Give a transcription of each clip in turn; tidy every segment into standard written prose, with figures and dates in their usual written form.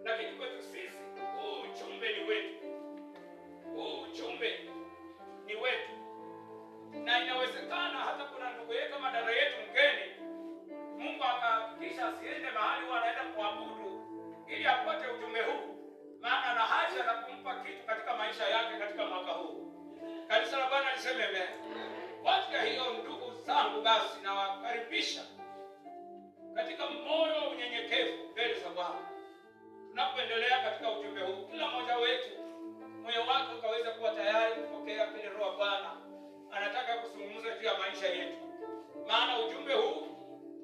lakini kwetu sisi huu ujumbe ni wetu. Huu ujumbe ni wetu. Na inawezekana hata kuna ndugu yetu kama dada yetu mgeni, Mungu akahakikisha asiende mahali wanaenda kuabudu ili apate ujumbe huu, maana ana haja na kumpa kitu katika maisha yake katika mwaka huu. Kanisa la Bwana liseme amen. Kwa hiyo ndugu zangu, basi nawakaribisha katika moyo wa unyenyekevu mbele za Bwana. Tunapoendelea katika ujumbe huu, kila mmoja wetu moyo wake ukaweza kuwa tayari kupokea kile Roho wa Bwana anataka kuzungumza juu ya maisha yetu. Maana ujumbe huu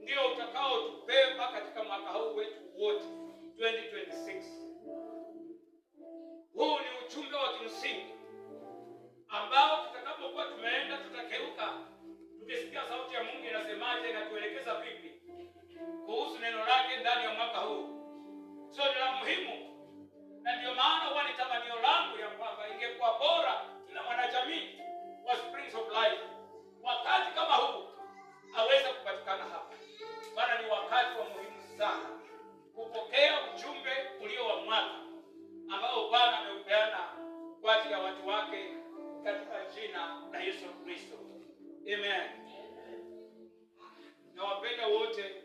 ndio utakao tubeba katika mwaka huu wetu wote 2026. Huu ni ujumbe wa kimsingi ambao tutakapokuwa tumeenda tutakeuka, tukisikia sauti ya Mungu inasemaje na tuelekeza vipi kuhusu neno lake ndani ya mwaka huu. So ni la muhimu, na ndio maana huwa ni tamanio langu ya kwamba ingekuwa bora kila mwanajamii wa Springs of Life wakati kama huu aweze kupatikana hapa. Maana ni wakati wa muhimu sana kupokea ujumbe ulio wa mwaka ambao Bwana ameupeana kwa ajili ya watu wake katika jina la Yesu Kristo. Amen. Nawapenda wote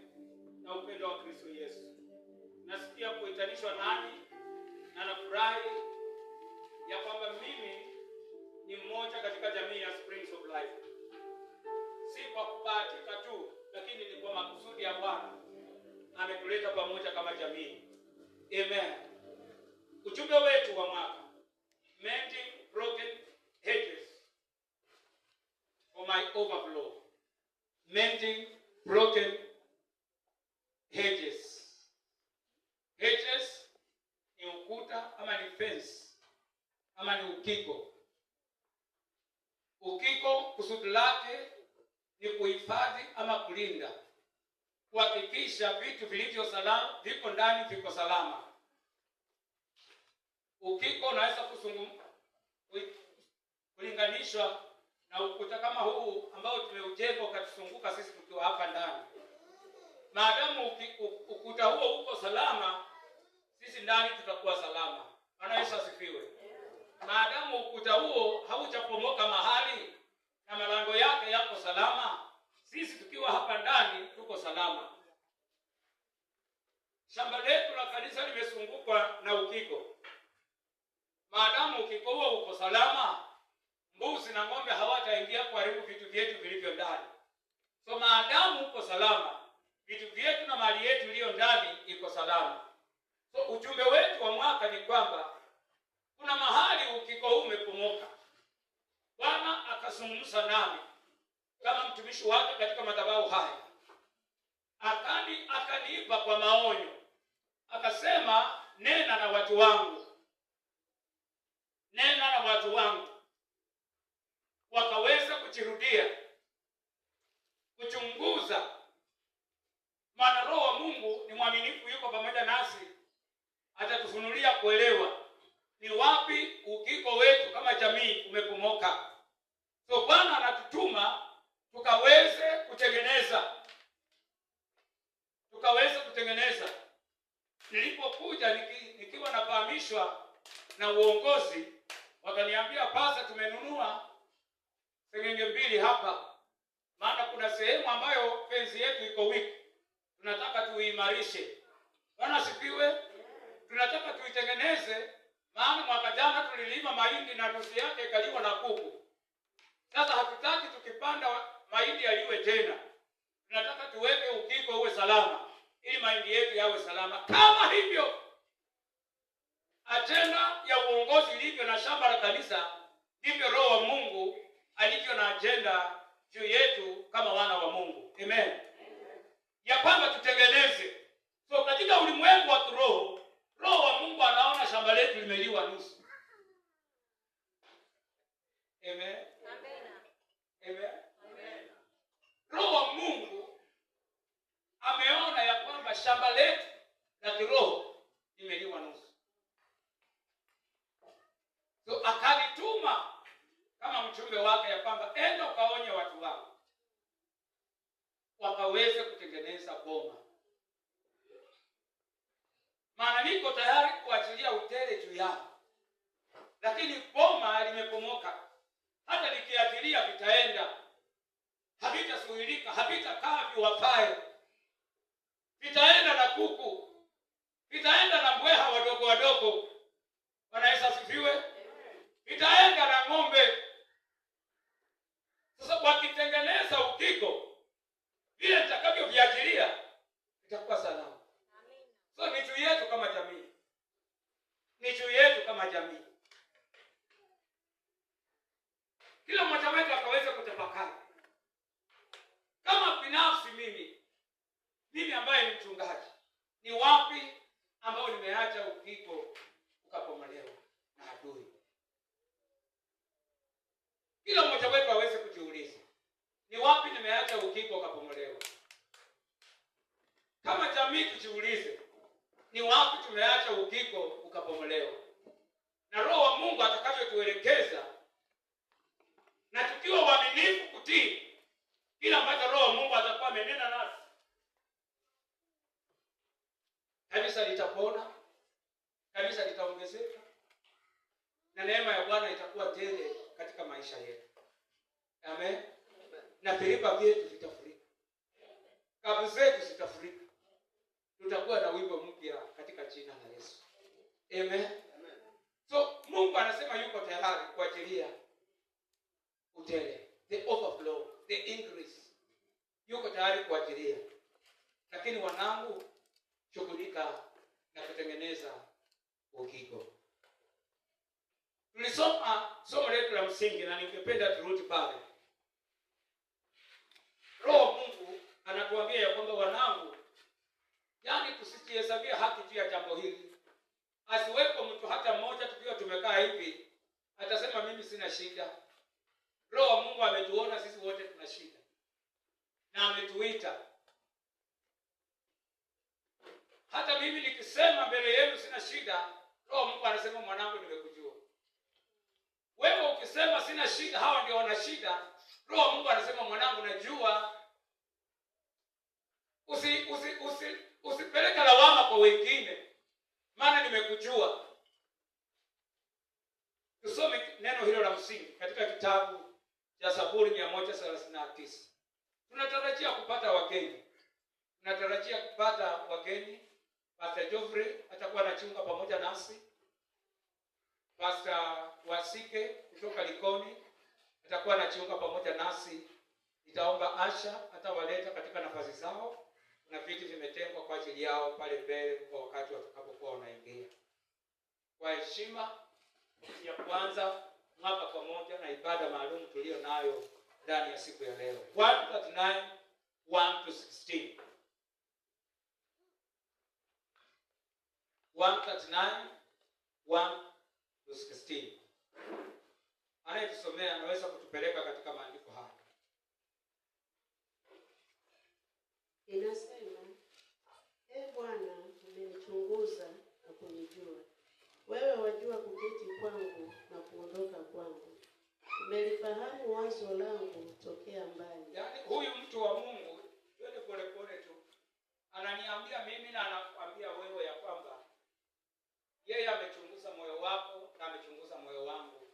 na upendo wa Kristo Yesu. Nasikia kuitanishwa nani na nafurahi ya kwamba mimi ni mmoja katika jamii ya Springs of Life. Si kwa kubahatika tu, lakini ni kwa makusudi ya Bwana ametuleta pamoja kama jamii. Amen. Ujumbe wetu wa mwaka, mending broken hedges for my overflow. Mending broken hedges. Hedges ni ukuta ama ni fence ama ni ukiko. Ukiko kusudi lake ni kuhifadhi ama kulinda, kuhakikisha vitu vilivyo salama viko ndani viko salama. Ukiko unaweza kulinganishwa na ukuta kama huu ambao tumeujenga ukatuzunguka sisi tukiwa hapa ndani. Maadamu ukuta huo uko salama, sisi ndani tutakuwa salama. Bwana Yesu asifiwe. Maadamu ukuta huo haujapomoka mahali na malango yake yako salama, sisi tukiwa hapa ndani tuko salama. Shamba letu la kanisa limezungukwa na ukiko. Maadamu ukiko huo uko salama, mbuzi na ng'ombe hawataingia kuharibu vitu vyetu vilivyo ndani. So maadamu uko salama, vitu vyetu na mali yetu iliyo ndani iko salama. So ujumbe wetu wa mwaka ni kwamba kuna mahali ukiko huu umepomoka. Bwana akazungumza nami kama mtumishi wake katika madhabahu haya. Akanipa kwa maonyo. Akasema, nena na watu wangu. Nena na watu wangu. Wakaweza kujirudia, kuchunguza. Maana Roho wa Mungu ni mwaminifu, yuko pamoja nasi. Atatufunulia kuelewa ni wapi ukiko wetu kama jamii umepomoka. So Bwana anatutuma tukaweze kutengeneza. Nilipokuja nikiwa nafahamishwa na uongozi, wakaniambia, pasa tumenunua sengenge 2 hapa. Maana kuna sehemu ambayo fence yetu iko weak. Tunataka tuimarishe. Bwana asifiwe. Tunataka tuitengeneze, maana mwaka jana tulilima mahindi na nusu yake ikaliwa na kuku. Sasa hatutaki tukipanda mahindi yaliwe tena. Tunataka tuweke ukiko uwe salama ili mahindi yetu yawe salama. Kama hivyo ajenda ya uongozi ilivyo na shamba la kanisa, ndivyo Roho wa Mungu alivyo na ajenda juu yetu kama wana wa Mungu. Amen. Ya kwamba tutengeneze. So katika ulimwengu wa kiroho, Roho wa Mungu anaona shamba letu limeliwa nusu. Amen. Amen. Amen. Roho wa Mungu ameona ya kwamba shamba letu la kiroho limeliwa nusu. So akanituma kama mjumbe wake ya kwamba enda ukaonye watu wako wakaweze kutengeneza boma. Maana niko tayari vimepomoka. Hata nikiachilia vitaenda, havitasuhilika, havitakaa viwafae. Vitaenda na kuku, vitaenda na mbweha wadogo wadogo. Bwana Yesu asifiwe. Vitaenda na ng'ombe. Sasa wakitengeneza ukiko, vile nitakavyoviachilia itakuwa salama. So ni juu yetu kama jamii. Ni juu yetu kama jamii. Kila mmoja wetu akaweza kutafakari. Kama binafsi mimi ambaye ni mchungaji, ni wapi ambao nimeacha ukiko ukapomolewa na adui? Kila mmoja wetu aweze kujiuliza, ni wapi nimeacha ukiko ukapomolewa? Kama jamii tujiulize, ni wapi tumeacha ukiko ukapomolewa? Na Roho wa Mungu atakavyotuelekeza, na tukiwa waaminifu kutii kila ambacho Roho wa Mungu atakuwa amenena nasi, kanisa litapona, kanisa litaongezeka, na neema ya Bwana itakuwa tele katika maisha yetu. Amen. Na viriba vyetu vitafurika, kapu zetu zitafurika. Tutakuwa na wimbo mpya katika jina la Yesu. Amen. So Mungu anasema yuko tayari kuachilia utele, the overflow, the increase. Yuko tayari kuachilia. Lakini wanangu, shughulika na kutengeneza ukiko. Tulisoma somo letu la msingi na ningependa turudi pale. Roho Mungu anatuambia ya kwamba wanangu, yani tusijihesabie haki juu ya jambo hili. Asiwepo mtu hata mmoja tukiwa tumekaa hivi atasema mimi sina shida. Roho Mungu ametuona sisi wote tuna shida, na ametuita. Hata mimi nikisema mbele yenu sina shida, Roho Mungu anasema mwanangu nimekujua. Wewe ukisema sina shida, hawa ndio wana shida, Roho Mungu anasema mwanangu najua. Usipeleke lawama kwa wengine, maana nimekujua. Tusome neno hilo la msingi katika kitabu cha Zaburi 139. Tunatarajia kupata wageni. Pastor Geoffrey atakuwa anachunga pamoja nasi. Pastor Wasike kutoka Likoni atakuwa anachunga pamoja nasi. Nitaomba Asha atawaleta katika nafasi zao, na viti vimetengwa kwa ajili yao pale mbele kwa wakati watakapokuwa wanaingia. Kwa heshima ya kwanza mwaka pamoja na ibada maalum tulio nayo ndani ya siku ya leo. 139 1-16. 139 1-16. Anayetusomea anaweza kutupeleka katika maandiko haya. Inasema, Bwana, umenichunguza na kunijua. Wewe wajua kuketi kwangu na kuondoka kwangu. Umelifahamu wazo langu tokea mbali. Yaani huyu mtu wa Mungu, twende pole pole tu, ananiambia mimi na anakuambia wewe ya kwamba yeye amechunguza moyo wako na amechunguza moyo wangu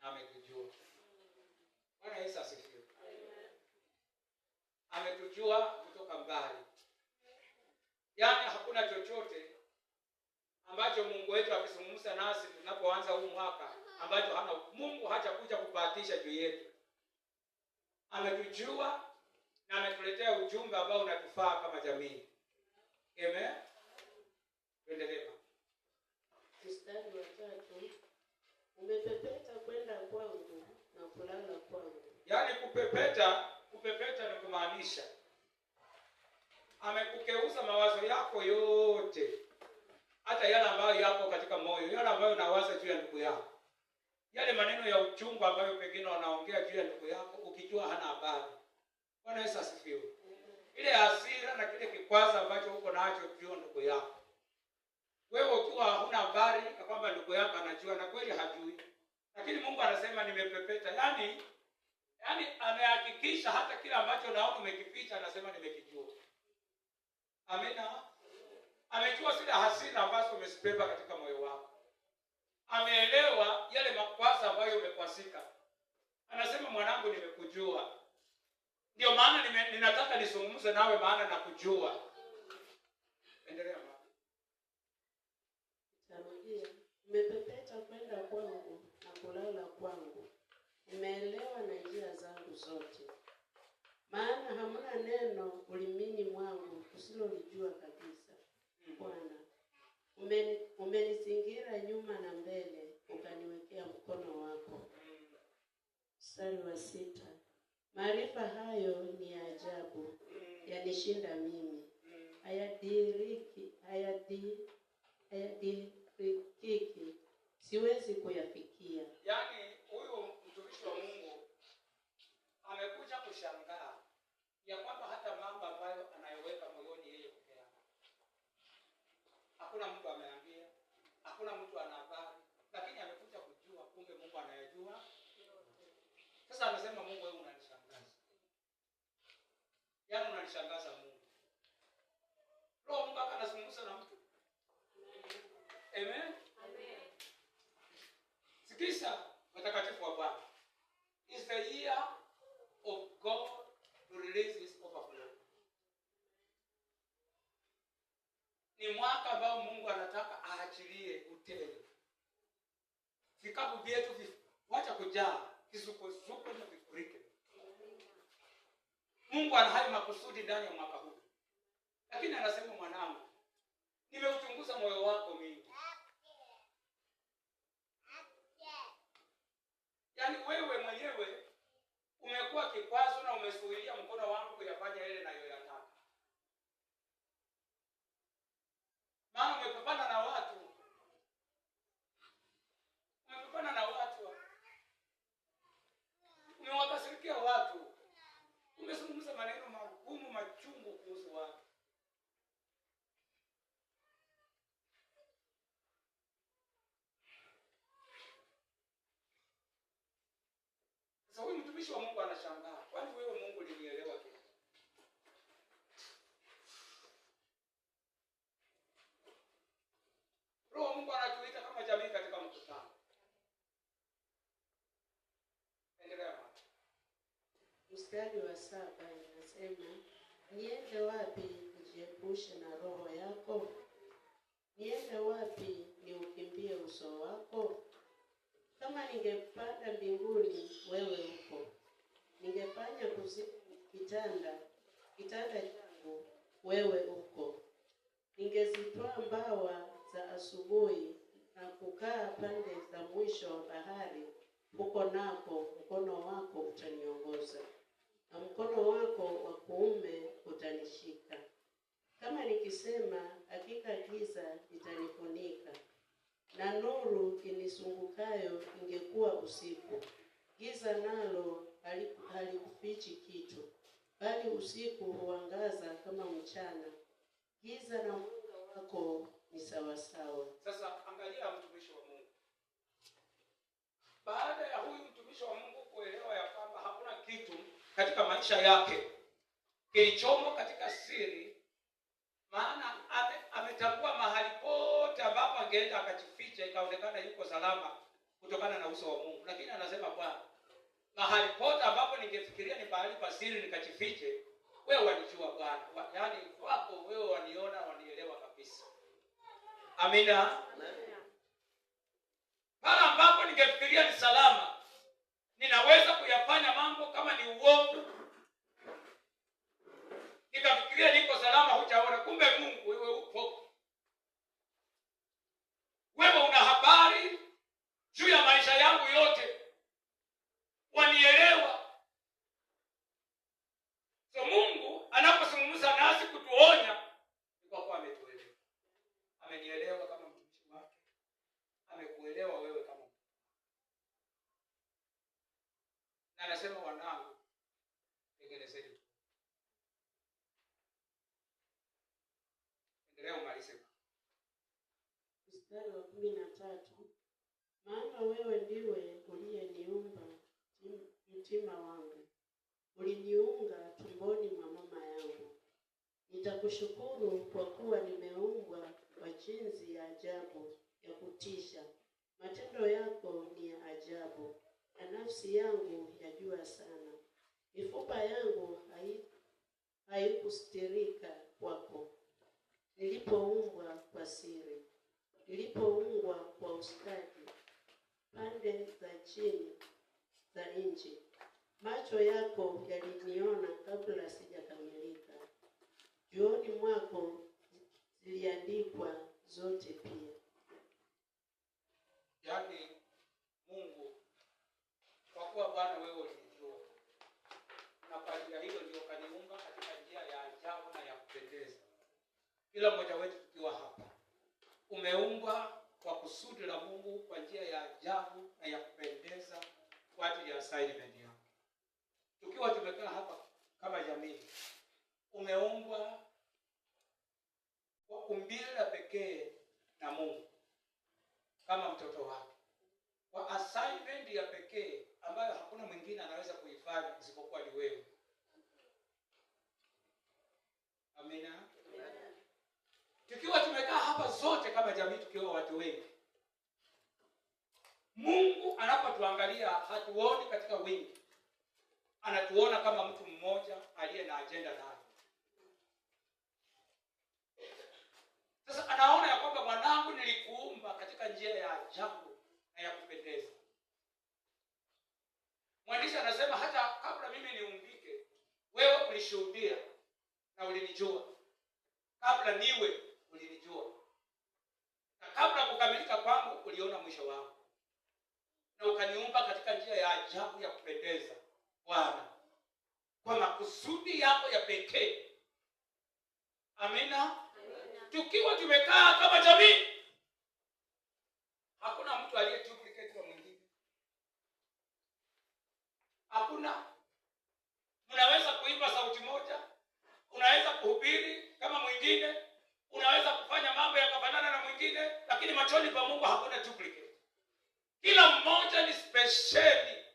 na amekujua. Bwana Yesu asifiwe. Ametujua kutoka mbali. Yaani hakuna chochote ambacho Mungu wetu akizungumza nasi tunapoanza huu mwaka ambacho Mungu hajakuja kubahatisha juu yetu. Ametujua na ametuletea ujumbe ambao unatufaa kama jamii. Amen. Tuendelee. Mstari wa 3. Umepepeta kwenda kwangu na kulala kwangu. Yaani kupepeta ni kumaanisha amekukeuza mawazo yako yote, hata yale ambayo yako katika moyo, yale ambayo unawaza juu ya ndugu yako, yale maneno ya uchungu ambayo pengine wanaongea juu ya ndugu yako ukijua hana habari. Bwana Yesu asifiwe. Ile hasira na kile kikwazo ambacho uko nacho juu ya ndugu yako, wewe ukiwa huna habari na kwamba ndugu yako anajua, na kweli hajui, lakini Mungu anasema nimepepeta. Yaani amehakikisha hata kile ambacho naona umekificha, anasema nimekijua. Amina. Amejua zile hasira ambazo umezibeba katika moyo wako. ameelewa yale makwazo ambayo umekwasika. Anasema mwanangu, nimekujua. Ndio maana ninataka nisungumze nawe, maana nakujua. Endelea mama. Tarudia. Umepepeta kwenda kwangu na kulala kwangu. Umeelewa na njia zangu zote. Maana hamna neno ulimini mwangu usilolijua kabisa. Bwana, umenizingira nyuma na mbele, ukaniwekea mkono wako. Mstari wa 6. Maarifa hayo ni ya ajabu, yanishinda mimi. Hayadirikiki, siwezi kuyafikia. Yaani huyu mtumishi wa Mungu amekuja kushangaa ya kwamba hata mambo ambayo anayoweka moyoni yeye peke yake, hakuna mtu ameambia, hakuna mtu ana habari, lakini amekuja kujua kumbe Mungu anayajua. Sasa anasema Mungu, wewe unanishangaza. Yaani unanishangaza Mungu. Roho Mungu anazungumza na mtu. Amen. Amen. Sikisa watakatifu wa Bwana. Is the year of God to release his overflow. Ni mwaka ambao Mungu anataka aachilie utele. Vikapu vyetu wacha kujaa, kisuko na vifurike. Mungu ana haya makusudi ndani ya mwaka huu. Lakini anasema mwanangu, nimeuchunguza moyo wako mimi. Yaani wewe mwenyewe umekuwa kikwazo na umesuhilia mkono wangu kuyafanya yale ninayoyataka. Maana umepambana na watu. Umewakasirikia watu. Umezungumza maneno magumu machungu kuhusu watu. Sasa huyu mtumishi wa Mungu anashangaa. Kwani wewe Mungu ulinielewa kitu? Roho Mungu anatuita kama jamii katika mkutano. Endelea mama. Mstari wa 7 inasema, niende wapi nijiepushe na roho yako? Niende wapi niukimbie uso wako? Kama ningepanda mbinguni, wewe upo. Ningefanya kuzimu kitanda changu, wewe uko. Ningezitoa mbawa za asubuhi na kukaa pande za mwisho wa bahari, huko nako mkono wako utaniongoza, na mkono wako wa kuume utanishika. Kama nikisema, hakika giza litanifunika, na nuru inisungukayo ingekuwa usiku. Giza nalo halikufichi kitu, bali usiku huangaza kama mchana. Giza na mwanga wako ni sawasawa. Sasa angalia mtumishi wa Mungu. Baada ya huyu mtumishi wa Mungu kuelewa ya kwamba hakuna kitu katika maisha yake kilichomo katika siri, maana ametambua mahali pote ambapo angeenda akajificha ikaonekana yuko salama kutokana na uso wa Mungu. Lakini anasema Bwana, mahali pote ambapo ningefikiria ni mahali pa siri nikajifiche, wewe wanijua Bwana. Yaani wako wewe waniona, wanielewa kabisa. Amina. Pale ambapo ningefikiria ni salama, ninaweza kuyafanya mambo kama ni uongo. Nikafikiria niko salama, hujaona, kumbe Mungu wewe upo. Wewe una habari juu ya maisha yangu yote. Wanielewa. So Mungu anapozungumza nasi kutuonya, ni kwa kuwa ametuelewa. Amenielewa kama mtumishi wake. Amekuelewa wewe kama. Na anasema wanangu, tengenezeni. Endelea umalize. Mstari wa 13. Maana wewe ndiwe uliyeniumba mtima wangu. Uliniunga tumboni mwa mama yangu. Nitakushukuru kwa kuwa nimeumbwa kwa jinsi ya ajabu ya kutisha. Matendo matendo yako ni ya ajabu, na nafsi yangu yajua sana. Mifupa yangu haikustirika kwako, nilipoumbwa kwa siri, nilipoungwa kwa ustadi pande za chini za nchi. Macho yako yaliniona kabla sijakamilika, juoni mwako ziliandikwa zote pia. Yaani Mungu, kwa kuwa Bwana wewe ulinijua, na kwa njia hiyo ndio kaniumba katika njia ya ajabu na ya kupendeza. Kila mmoja wetu tukiwa hapa umeumbwa kwa kusudi la Mungu kwa njia ya ajabu na ya kupendeza kwa ajili ya assignment yako. Tukiwa tumekaa hapa kama jamii, umeumbwa kwa umbile la pekee na Mungu kama mtoto wake, kwa assignment ya pekee ambayo hakuna mwingine anaweza kuifanya isipokuwa ni wewe. Amina. Tukiwa tumekaa hapa zote kama jamii, tukiwa watu wengi, Mungu anapotuangalia hatuoni katika wingi, anatuona kama mtu mmoja aliye na agenda naye. Sasa anaona ya kwamba mwanangu, nilikuumba katika njia ya ajabu na ya kupendeza. Mwandishi anasema hata kabla mimi niumbike, wewe ulishuhudia na ulinijua. Kabla niwe ulinijua, na kabla kukamilika kwangu uliona mwisho wangu, na ukaniumba katika njia ya ajabu ya kupendeza Bwana, kwa makusudi yako ya pekee. Amina. Tukiwa tumekaa kama jamii, hakuna mtu aliye duplicate kwa mwingine. Hakuna. Mnaweza kuimba sauti moja, unaweza kuhubiri kama mwingine, unaweza kufanya mambo yakafanana na mwingine, lakini machoni pa Mungu hakuna duplicate. Kila mmoja ni speciali.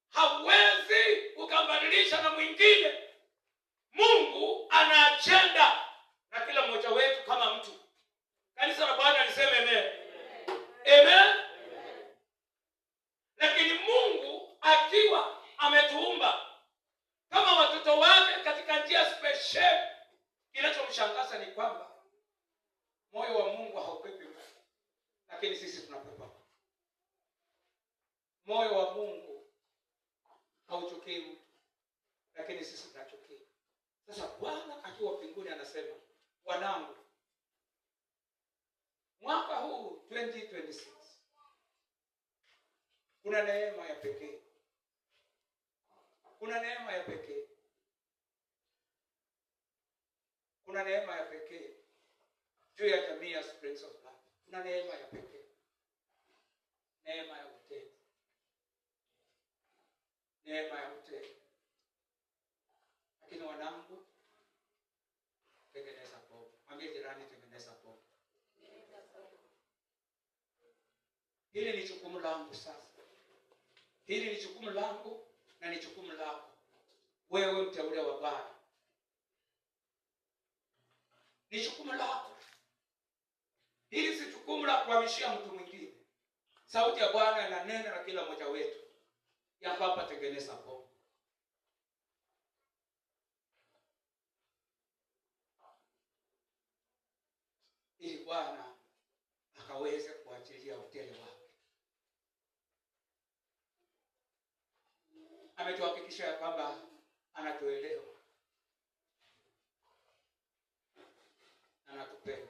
Hawezi ukambadilisha na mwingine. Mungu ana agenda na kila mmoja wetu kama mtu. Kanisa la Bwana liseme amen. Amen. Lakini Mungu akiwa ametuumba kama watoto wake katika njia special, kinachomshangaza ni kwamba moyo wa Mungu haupepi mtu, lakini sisi tunapepa. Moyo wa Mungu hauchukii mtu, lakini sisi tunachukia. Sasa Bwana akiwa mbinguni anasema, wanangu, mwaka huu 2026 kuna neema ya pekee. Kuna neema ya pekee. Kuna neema ya pekee juu ya jamii ya Springs of Life. Kuna neema ya pekee. Neema ya utele. Neema ya utele. Lakini wanangu, tengeneza pombe. Mwambie jirani, tengeneza pombe. Hili ni jukumu langu sasa. Hili ni jukumu langu na ni jukumu lako. Wewe mteule wa Bwana. Ni jukumu lako. Hili si jukumu la kuhamishia mtu mwingine. Sauti ya Bwana inanena na kila mmoja wetu ya kwamba tengeneza pombe. Ili Bwana akaweze kuachilia utele wake. Ametuhakikisha ya kwamba anatuelewa, anatupenda.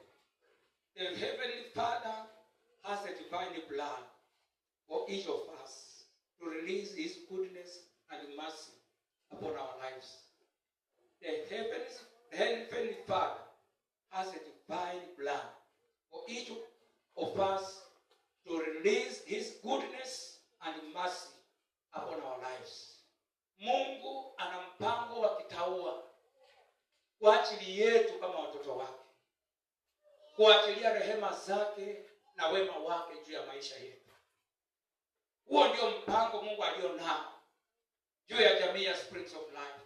The Heavenly Father has a divine plan for each of us to release His goodness and mercy upon our lives. The Heavenly Father has a divine plan for each of us to release His goodness and mercy upon our lives. Mungu ana mpango wa kitaua kwa ajili yetu kama watoto wake, kuachilia rehema zake na wema wake juu ya maisha yetu. Huo ndio mpango Mungu alionao juu ya jamii ya Springs of Life.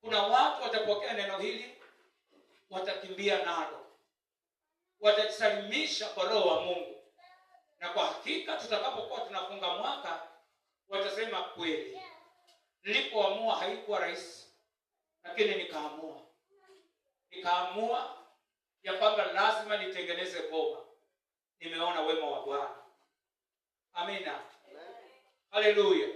Kuna watu watapokea neno hili, watakimbia nalo, watajisalimisha kwa Roho wa Mungu, Na kwa hakika tutakapokuwa tunafunga mwaka watasema kweli, nilipoamua haikuwa rahisi, lakini nikaamua ya kwamba lazima nitengeneze boma. Nimeona wema wa Bwana. Amina. Haleluya.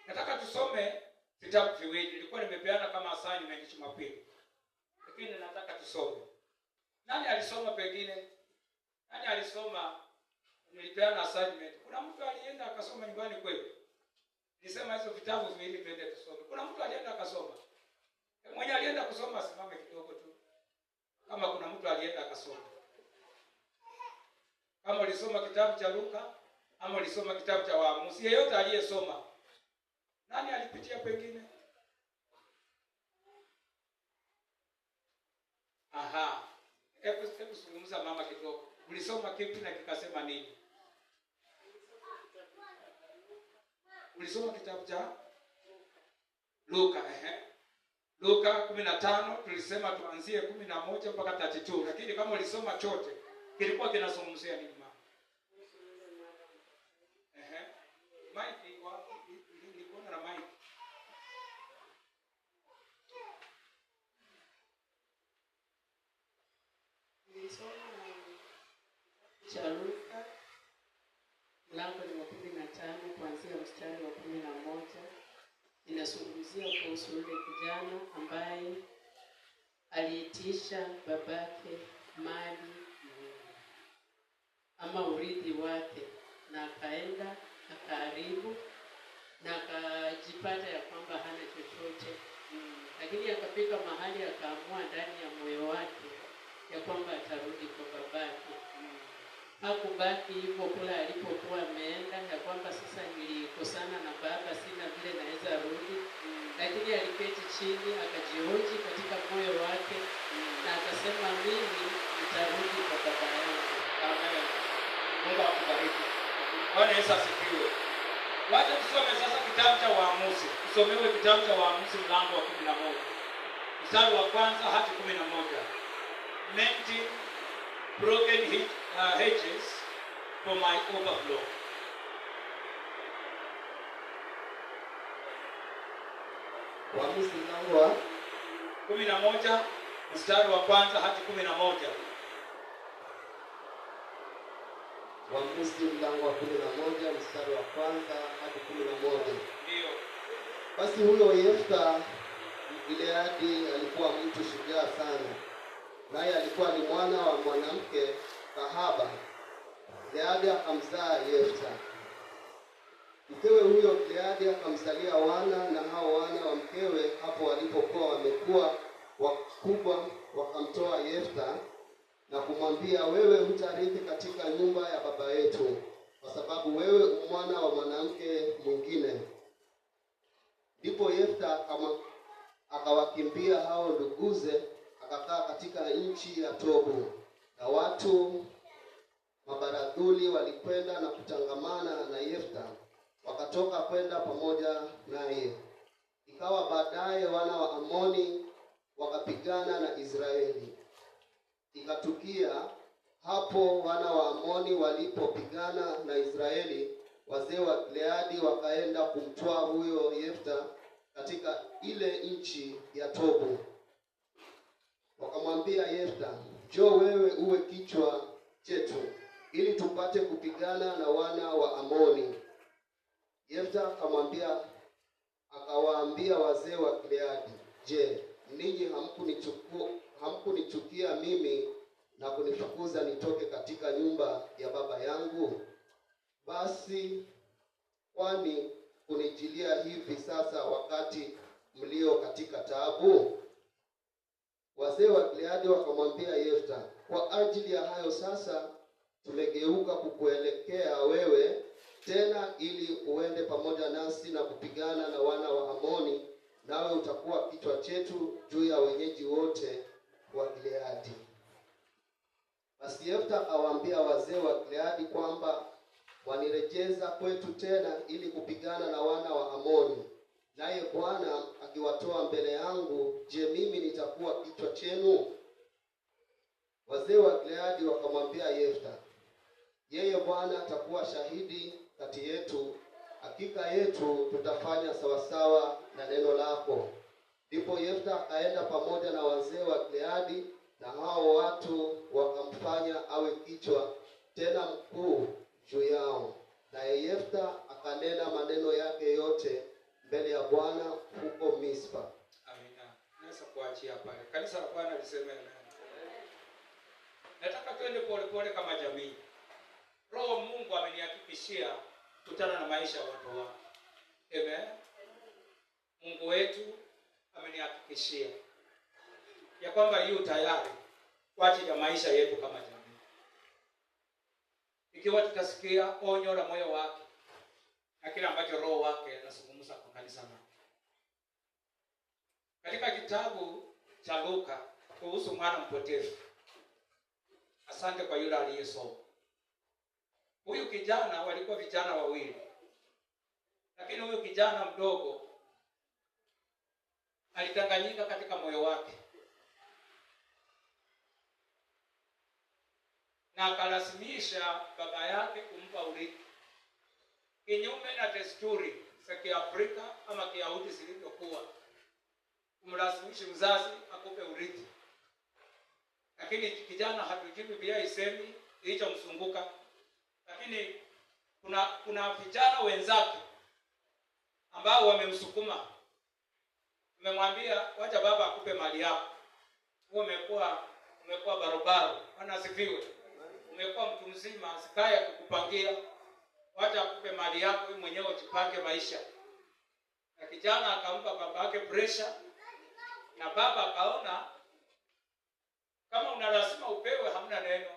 Nataka tusome vitabu viwili. Nilikuwa nimepeana kama assignment Jumapili, lakini nataka tusome. Nani alisoma pengine? Nani alisoma? Nilipeana assignment. Kuna mtu alienda akasoma nyumbani kweli? Nilisema hizo vitabu viwili twende tusome. Kuna mtu alienda akasoma? Mwenye alienda kusoma asimame kidogo tu. Kama kuna mtu alienda akasoma. Kama ulisoma kitabu cha Luka ama ulisoma kitabu cha Waamuzi, yeyote aliyesoma. Nani alipitia pengine? Aha. Hebu zungumza mama kidogo. Ulisoma kipi na kikasema nini? Ulisoma kitabu cha Luka, Luka 15, tulisema tuanzie 11 mpaka 32. Lakini kama ulisoma chote, kilikuwa kinazungumzia nini mama? Mike wapi? Nilikuona na Mike. Nilisoma cha Luka mlango ni wa 15 kuanzia mstari wa 11. Inazungumzia kuhusu yule kijana ambaye aliitisha babake mali ama urithi wake, na akaenda akaharibu na akajipata ya kwamba hana chochote. Lakini akafika mahali akaamua ndani ya moyo wake ya kwamba atarudi kwa babake. Hakubaki hivyo kula alipokuwa ameenda, ya kwamba sasa nilikosana na baba, sina vile naweza rudi. Lakini aliketi chini akajihoji katika moyo wake na akasema, mimi nitarudi kwa baba yangu. Amen. Mungu akubariki. Bwana Yesu asifiwe. Wacha tusome sasa kitabu cha Waamuzi. Tusomewe kitabu cha Waamuzi mlango wa 11. Mstari wa kwanza hadi 11. Mending broken hedges for my overflow. Waamuzi mlango wa 11 mstari wa kwanza hadi 11. Waamuzi mlango wa 11 mstari wa kwanza hadi 11. Ndio. Basi huyo Yefta Gileadi alikuwa mtu shujaa sana, naye alikuwa ni mwana wa mwanamke kahaba. Gileadi akamzaa Yefta. Mkewe huyo Gileadi akamzalia wana, na hao wana wa mkewe hapo walipokuwa wamekuwa wakubwa wakamtoa Yefta na kumwambia, wewe hutarithi katika nyumba ya baba yetu, kwa sababu wewe mwana wa mwanamke mwingine. Ndipo Yefta akawakimbia hao nduguze, akakaa katika nchi ya Tobu, na watu mabaradhuli walikwenda na kutangamana na Yefta, wakatoka kwenda pamoja naye. Ikawa baadaye wana wa Amoni wakapigana na Israeli. Ikatukia hapo wana wa Amoni walipopigana na Israeli, wazee wa Gileadi wakaenda kumtwaa huyo Yefta katika ile nchi ya Tobu. Wakamwambia Yefta, njoo wewe uwe kichwa chetu, ili tupate kupigana na wana wa Amoni. Yefta akawaambia wazee wa Gileadi, je, ninyi hamkunichukia mimi na kunifukuza nitoke katika nyumba ya baba yangu? Basi kwani kunijilia hivi sasa wakati mlio katika taabu? Wazee wa Gileadi wakamwambia Yefta, kwa ajili ya hayo sasa tumegeuka kukuelekea wewe tena, ili uende pamoja nasi na kupigana na wana wa Amoni, nawe utakuwa kichwa chetu juu ya wenyeji wote wa Gileadi. Basi Yefta akawaambia wazee wa Gileadi kwamba wanirejeza kwetu tena ili kupigana na wana wa Amoni, naye Bwana akiwatoa mbele yangu, je, mimi nitakuwa kichwa chenu? Wazee wa Gileadi wakamwambia Yefta, yeye Bwana atakuwa shahidi kati yetu, hakika yetu tutafanya sawasawa na neno lako. Ndipo Yefta akaenda pamoja na wazee wa Gileadi, na hao watu wakamfanya awe kichwa tena mkuu juu yao. Naye Yefta akanena maneno yake yote mbele ya Bwana huko Mispa. Amina. Naweza kuachia pale. Kanisa la Bwana liseme amen. Nataka twende pole pole kama jamii. Roho Mungu amenihakikishia kutana na maisha ya watu wake. Amen. Mungu wetu amenihakikishia ya kwamba yu tayari kwa ajili ya maisha yetu kama jamii. Ikiwa tutasikia onyo la moyo wake na kile ambacho roho wake anazungumza kwa kanisa lake. Katika kitabu cha Luka kuhusu mwana mpotevu. Asante kwa yule aliyesoma. Huyu kijana walikuwa vijana wawili. Lakini huyu kijana mdogo alitanganyika katika moyo wake. Na akalazimisha baba yake kumpa urithi. Kinyume na desturi za Kiafrika ama Kiyahudi zilivyokuwa. Kumlazimisha mzazi akupe urithi. Lakini kijana hatujui Biblia isemi hicho msunguka. Lakini kuna vijana wenzake ambao wamemsukuma. Umemwambia wacha baba akupe mali yako. Wewe umekuwa barobaro. Bwana asifiwe. Umekuwa mtu mzima, sikaya kukupangia. Wacha akupe mali yako wewe mwenyewe ujipange maisha. Na kijana akampa baba yake pressure. Na baba akaona kama una lazima upewe hamna neno.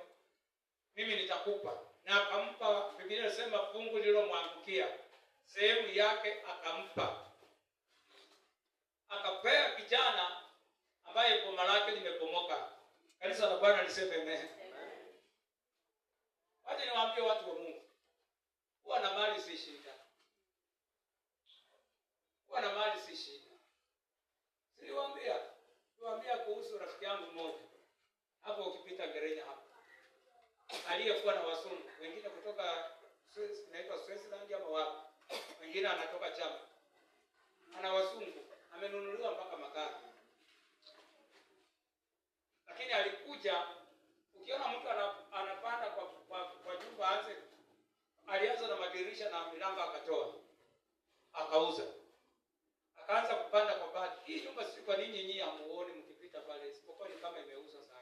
Mimi nitakupa. Na akampa, Biblia inasema fungu lililomwangukia. Sehemu yake akampa. Akapea kijana ambaye boma lake limepomoka. Kanisa la Bwana liseme amen. Wacha niwaambie watu wa Mungu. Kuwa na mali si shida. Kuwa na mali si shida. Niwaambia kuhusu rafiki yangu mmoja. Hapo ukipita Gerenya hapo. Aliyekuwa na wasungu, wengine kutoka inaitwa Switzerland ama wapi. Wengine anatoka Chama. Ana wasungu, amenunuliwa mpaka magari. Lakini alikuja, ukiona mtu anapanda kwa jumba anze, alianza na madirisha na milango akatoa. Akauza. Akaanza kupanda kwa bati. Hii nyumba si kwa nini nyinyi hamuoni mkipita pale? Isipokuwa ni kama imeuza sasa.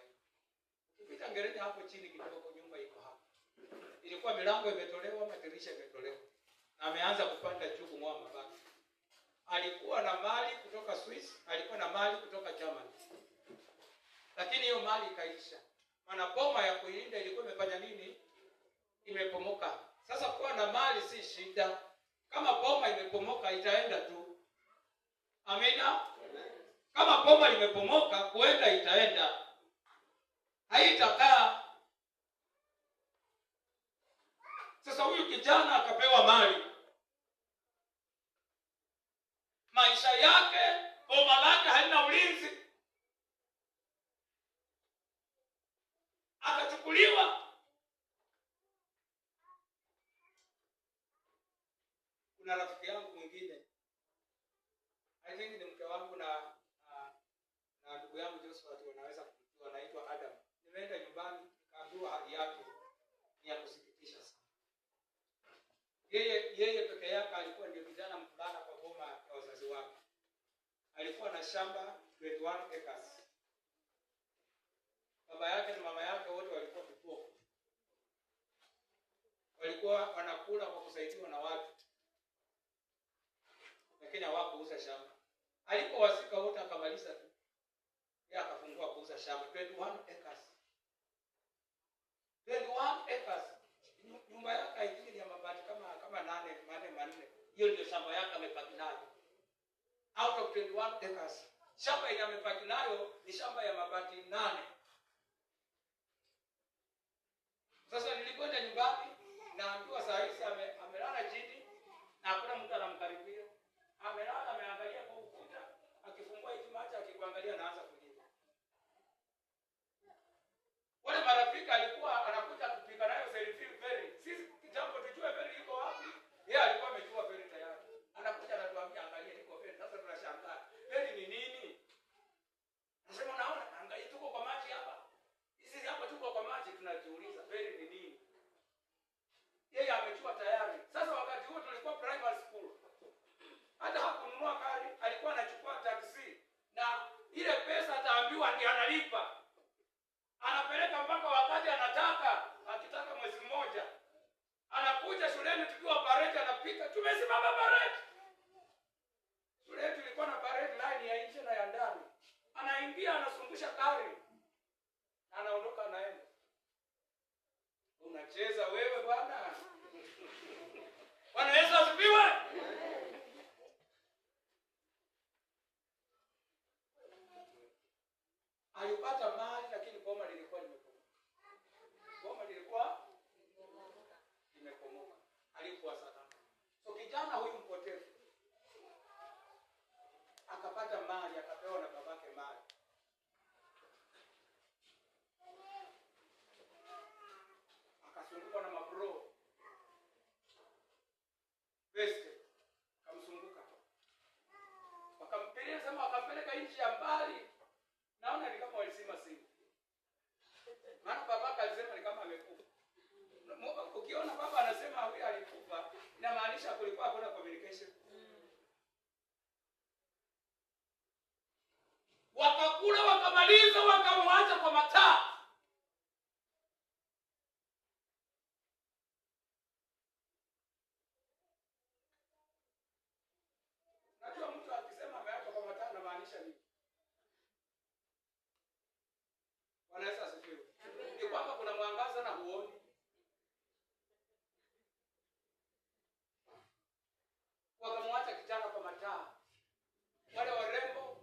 Ukipita Gerenya hapo chini kidogo nyumba iko hapo. Ilikuwa milango imetolewa, madirisha imetolewa. Na ameanza kupanda juu kung'oa mabati. Alikuwa na mali kutoka Swiss, alikuwa na mali kutoka Germany. Lakini hiyo mali ikaisha. Maana boma ya kuilinda ilikuwa imefanya nini? Imepomoka. Sasa kuwa na mali si shida. Kama boma imepomoka itaenda tu. Amina. Kama boma limepomoka kuenda itaenda. Haitakaa. Sasa huyu kijana akapewa mali. Maisha yake, boma lake halina ulinzi. Akachukuliwa. Kuna rafiki yangu mwingine. I think ni mke wangu na ndugu yangu Joshua wanaweza kujua, anaitwa Adam. Nimeenda nyumbani nikaambiwa hali yake ni ya kusikitisha sana. Yeye peke yake alikuwa ndio kijana mvulana kwa boma ya wazazi wake. Alikuwa na shamba 21 acres. Baba yake na mama yake wote walikuwa vipofu. Walikuwa wanakula kwa kusaidiwa na watu. Lakini hawakuuza shamba. Alipowasika wote akamaliza tu. Yeye akafungua kuuza shamba 21 acres. 21 acres. Nyumba yake haijui ya mabati kama 8. Hiyo ndio shamba yake amepaki nayo. Out of 21 acres. Shamba ile amepaki nayo ni shamba ya mabati 8. Sasa nilikwenda nyumbani naambiwa saa hizi amelala chini na hakuna mtu anamkaribia. Amelala ameangalia kwa ukuta, akifungua hivi macho akikuangalia anaanza kulia. baba bareti. Shule yetu ilikuwa na bareti line ya nje na ya ndani. Anaingia anazungusha kari. Anaondoka anaenda. Unacheza wewe bwana. Bwana Yesu asifiwe. Alipata mali lakini boma lilikuwa limepomoka. Boma lilikuwa limepomoka. Alikuwa salama. So kijana huyu mpotevu akapata mali, akapewa na babake mali. Akazungukwa na mabro. Beste kamzunguka. Wakampeleka nchi ya mbali. Naona ni kama walisema simu. Maana babaka alisema ni kama amekufa. Ukiona baba anasema huyu alikufa, inamaanisha kulikuwa hakuna communication. Wakakula wakamaliza, wakamwacha kwa mataa. Najua mtu akisema ameachwa kwa mataa anamaanisha nini? Bwana Yesu asifiwe. Ni kwamba kuna mwangaza na huoni. Wakamwacha kijana kwa mataa. Wale warembo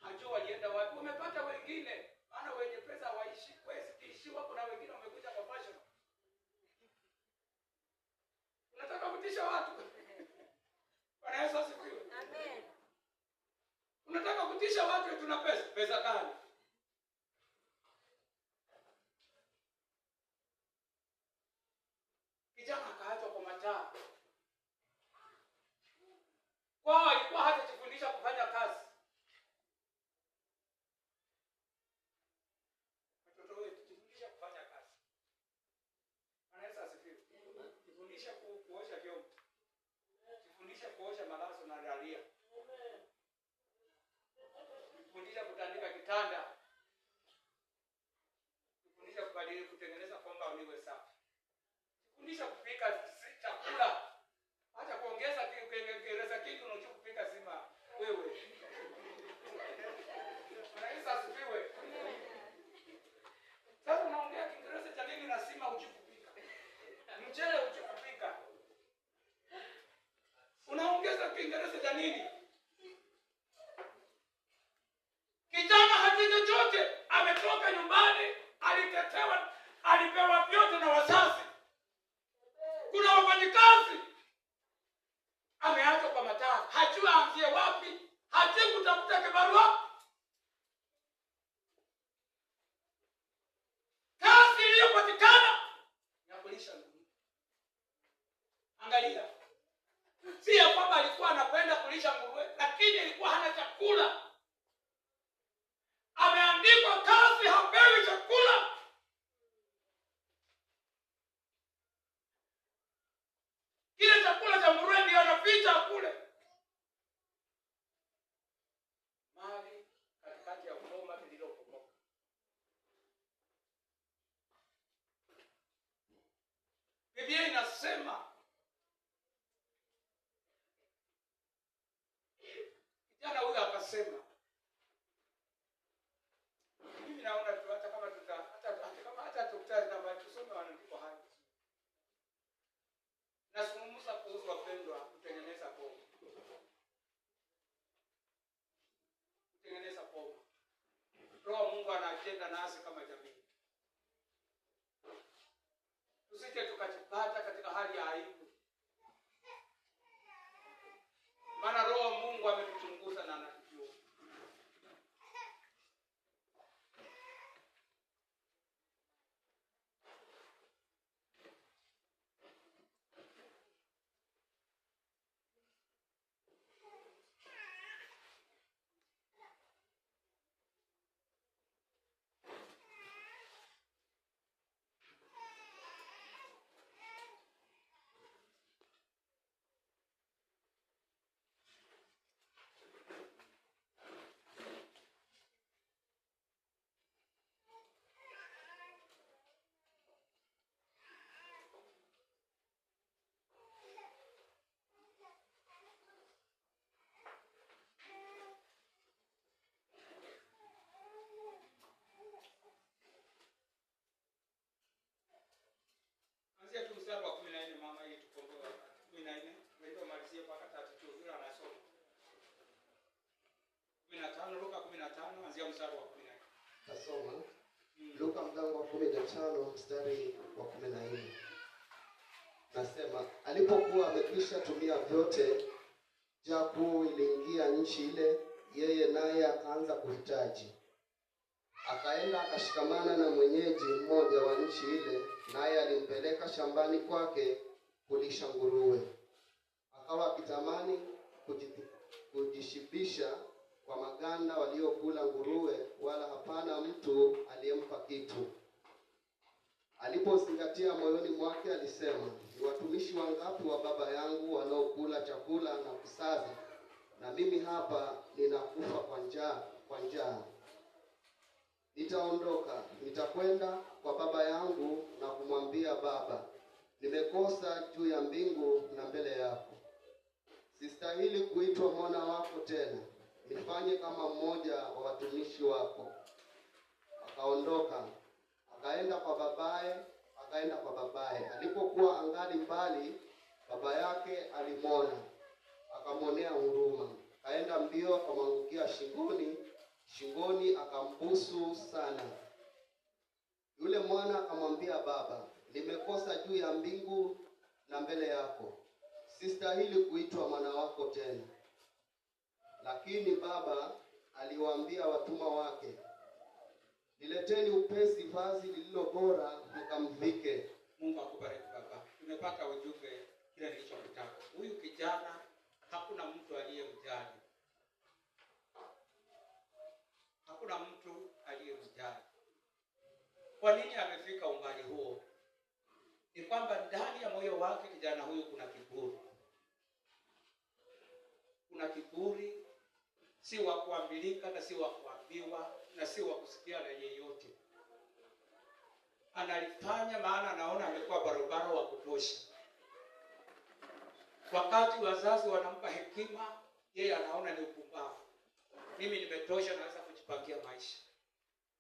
hajua walienda wapi. Wamepata wengine. Maana wenye pesa hawaishi. Isiwa kuna wengine wamekuja kwa fashion. Unataka kutisha watu. Bwana Yesu asifiwe. Amen. Unataka kutisha watu tuna pesa. Pesa gani? Kijana akaachwa kwa mataa. Kwao alikuwa hatajifundisha kufanya kazi. Watoto wetu tujifundishe kufanya kazi. Bwana Yesu asifiwe. Tujifundishe kuosha vyombo. Tujifundishe kuosha malazo na ralia. Tujifundishe kutandika kitanda. Tujifundishe kubadili kutengeneza kwamba niwe safi. Tujifundishe kupika chakula. Hata kuongeza kiingereza kitu unajua kupika sima wewe. Bwana Yesu asifiwe. Sasa unaongea Kiingereza cha nini na sima hujui kupika? Mchele hujui kupika. Unaongeza Kiingereza cha nini? Kijana hajui chochote, ametoka nyumbani, alitetewa, alipewa vyote na wazazi. Kuna wafanyikazi. Ameachwa kwa mataa. Hajui aanzie wapi. Hajui kutafuta kibarua. Kazi iliyopatikana ya kulisha nguruwe. Angalia. Si ya kwamba alikuwa anapenda kulisha nguruwe, lakini ilikuwa hana chakula. Ameandikwa kazi, hapewi chakula. Kile chakula cha nguruwe ndio anaficha kule. Mali katikati ya boma lililopomoka. Biblia inasema kijana huyu akasema, mimi naona tu hata kama tusome wanaandiko haya. Nazungumza kuhusu wapendwa kutengeneza boma. Kutengeneza boma. Roho Mungu anajenga nasi kama jamii. Tusije tukajipata katika hali ya aibu. Maana Roho Mungu ametuchunguza na anatujua. 15, Luka 15 anzia mstari wa 14. Tasoma Luka mlango wa 15 mstari wa 14. Nasema, alipokuwa amekwisha tumia vyote, njaa kuu iliingia nchi ile, yeye naye akaanza kuhitaji. Akaenda akashikamana na mwenyeji mmoja wa nchi ile, naye alimpeleka shambani kwake kulisha nguruwe. Akawa akitamani kujishibisha kwa maganda waliokula nguruwe, wala hapana mtu aliyempa kitu. Alipozingatia moyoni mwake, alisema, ni watumishi wangapi wa baba yangu wanaokula chakula na kusaza, na mimi hapa ninakufa kwa njaa. Nitaondoka, nitakwenda kwa baba yangu na kumwambia, Baba, nimekosa juu ya mbingu na mbele yako. Sistahili kuitwa mwana wako tena. Nifanye kama mmoja wa watumishi wako. Akaondoka, akaenda kwa babaye. Alipokuwa angali mbali, baba yake alimwona, akamwonea huruma. Akaenda mbio, akamwangukia shingoni, akambusu sana. Yule mwana akamwambia, Baba, nimekosa juu ya mbingu na mbele yako. Sistahili kuitwa mwana wako tena. Lakini baba aliwaambia watumwa wake, nileteni upesi vazi lililo bora, mkamvike. Mungu akubariki baba. Tumepata ujumbe kile nilichokutaka. Huyu kijana hakuna mtu aliyemjali. Hakuna mtu aliyemjali. Kwa nini amefika umbali huo? Ni kwamba ndani ya moyo wake kijana huyu kuna kiburi. Kuna kiburi, si wa kuambilika na si wa kuambiwa na si wa kusikia na yeyote. Analifanya maana anaona amekuwa barabara wa kutosha. Wakati wazazi wanampa hekima, yeye anaona ni upumbavu. Mimi nimetosha, naweza kujipangia maisha.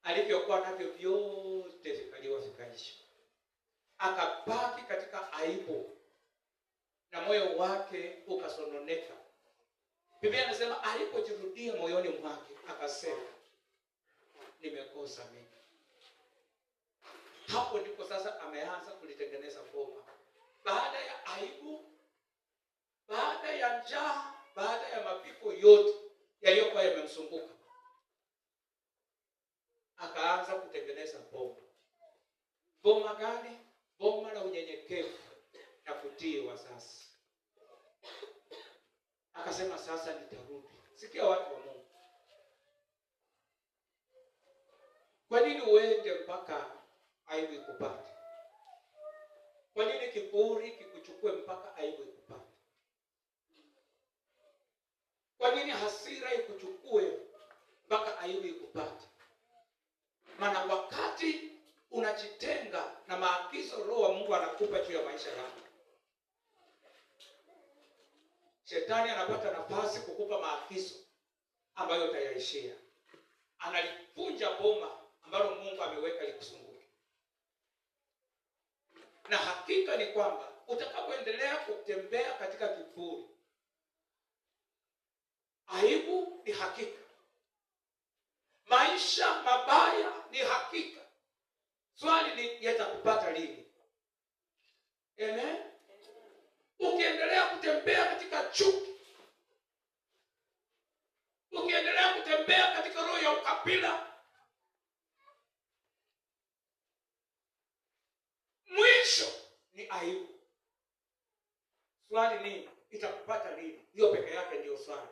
Alivyokuwa navyo vyote vikaisha. Akabaki katika aibu na moyo wake ukasononeka. Biblia inasema alipojirudia moyoni mwake akasema, nimekosa mimi. Hapo ndipo sasa ameanza kulitengeneza boma. Baada ya aibu, baada ya njaa, baada ya mapiko yote yaliyokuwa yamemzunguka, akaanza kutengeneza boma. Boma gani? Boma la unyenyekevu na kutii wazazi. Akasema sasa nitarudi. Sikia watu wa Mungu. Kwa nini uende mpaka aibu ikupate? Kwa nini kiburi kikuchukue mpaka aibu ikupate? Kwa nini hasira ikuchukue mpaka aibu ikupate? Maana wakati unajitenga na maagizo Roho wa Mungu anakupa juu ya maisha yako, Shetani anapata nafasi kukupa maagizo ambayo utayaishia. Analipunja boma ambalo Mungu ameweka likuzunguke. Na hakika ni kwamba utakapoendelea kutembea katika kiburi, aibu ni hakika. Maisha mabaya ni hakika. Swali ni yatakupata lini? Amen. Ukiendelea kutembea katika chuki, ukiendelea kutembea katika roho ya ukabila, mwisho ni aibu. Swali ni itakupata lini? Hiyo peke yake ndio swali.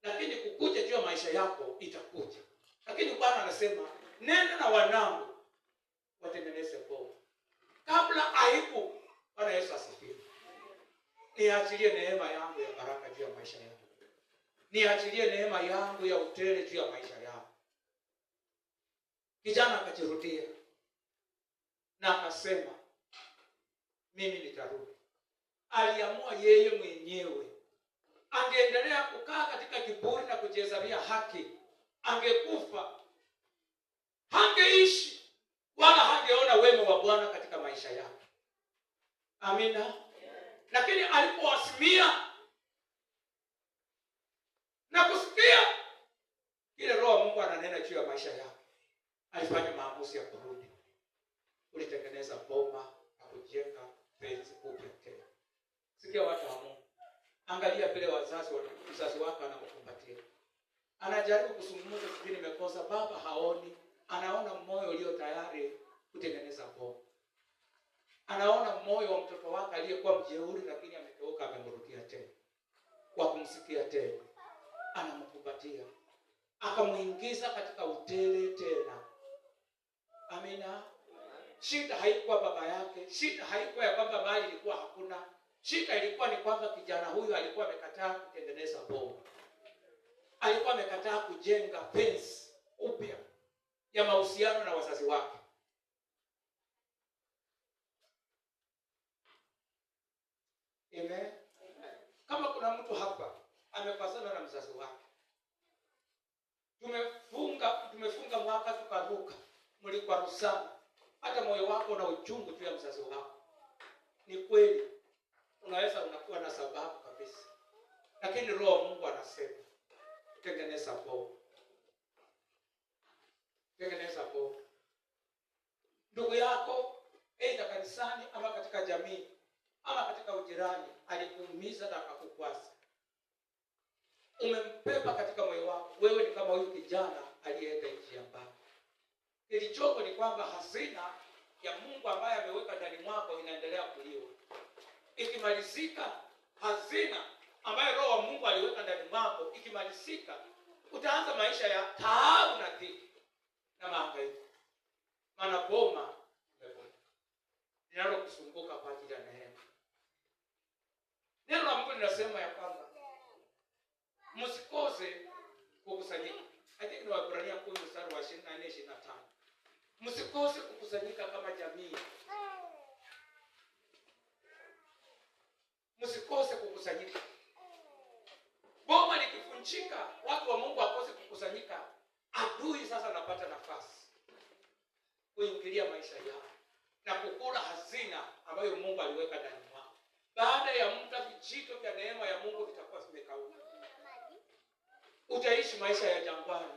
Lakini kukuja juu ya maisha yako itakuja. Lakini Bwana anasema, nenda na wanangu watengeneze boma. Kabla aibu, Bwana Yesu asifiwe. Niachilie neema yangu ya baraka juu ya maisha yangu. Niachilie neema yangu ya utele juu ya maisha yangu. Kijana akajirudia na akasema, mimi nitarudi. Aliamua yeye mwenyewe. Angeendelea kukaa katika kiburi na kujihesabia haki, angekufa. Hangeishi wala hangeona wema wa Bwana katika maisha yake. Amina. Lakini alipoasimia na kusikia Kile Roho wa Mungu ananena juu ya maisha yako. Alifanya maamuzi ya kurudi. Ulitengeneza boma na kujenga penzi upya tena. Sikia watu wa Mungu. Angalia vile wazazi wako anamkumbatia. Anajaribu kusungumuza kipindi nimekosa, baba haoni, anaona moyo ulio tayari kutengeneza boma. Anaona moyo wa mtoto wake aliyekuwa mjeuri lakini amegeuka amemrudia tena. Kwa kumsikia tena, anamkumbatia. Akamuingiza katika utele tena. Amina. Shida haikuwa baba yake, shida haikuwa ya kwamba mali ilikuwa hakuna. Shida ilikuwa ni kwamba kijana huyu alikuwa amekataa kutengeneza boma. Alikuwa amekataa kujenga penzi upya ya mahusiano na wazazi wake. Amen. Kama kuna mtu hapa amepasana na mzazi wake, tumefunga mwaka tukaruka, mlikwaruzana, hata moyo wako na uchungu juu ya mzazi wako, ni kweli unaweza unakuwa na sababu kabisa, lakini Roho wa Mungu anasema tengeneza boma. Tengeneza boma. Ndugu yako aidha kanisani ama katika jamii ama katika ujirani alikuumiza na akakukwaza. Umempepa katika moyo wako. Wewe ni kama huyu kijana aliyeenda nchi ya mbali. Kilichoko ni kwamba hazina ya Mungu ambaye ameweka ndani mwako inaendelea kuliwa. Ikimalizika hazina ambayo Roho wa Mungu aliweka ndani mwako, ikimalizika utaanza maisha ya taabu na dhiki na mahangaiko. Maana boma linalo kusunguka kwa ajili ya neema. Neno la Mungu linasema ya kwamba msikose kukusanyika. I think ni Waebrania 10:24-25. Msikose kukusanyika kama jamii. Msikose kukusanyika. Boma likifunjika, watu wa Mungu wakose kukusanyika, adui sasa anapata nafasi kuingilia maisha yao na kukula hazina ambayo Mungu aliweka ndani mwao. Baada ya muda vijito vya neema ya Mungu vitakuwa vimekauka. Utaishi maisha ya jangwani.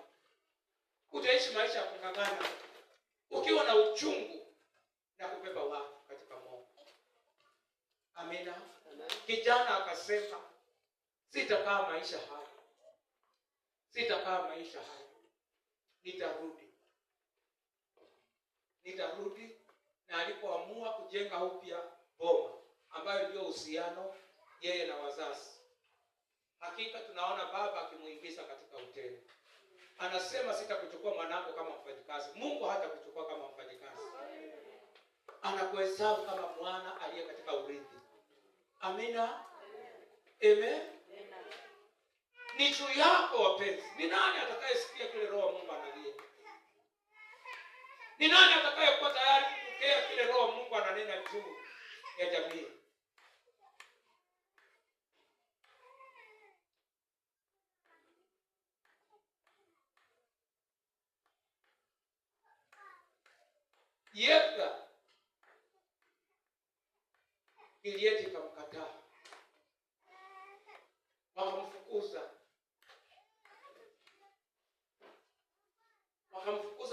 Utaishi maisha ya kung'ang'ana ukiwa na uchungu na kubeba watu katika moyo. Amina. Kijana akasema, sitakaa maisha haya. Sitakaa maisha haya. Nitarudi. Na alipoamua kujenga upya boma ambayo ndio uhusiano yeye na wazazi. Hakika tunaona baba akimuingiza katika utele. Anasema sitakuchukua mwanangu kama mfanyikazi. Mungu hata kuchukua kama mfanyikazi. Anakuhesabu kama mwana aliye katika urithi. Amina. Amen. Ni juu yako wapenzi. Ni nani atakayesikia kile Roho wa Mungu analia? Ni nani atakayekuwa tayari kupokea kile Roho wa Mungu ananena juu ya jamii? Yefta Giliati kamkataa. Wakamfukuza.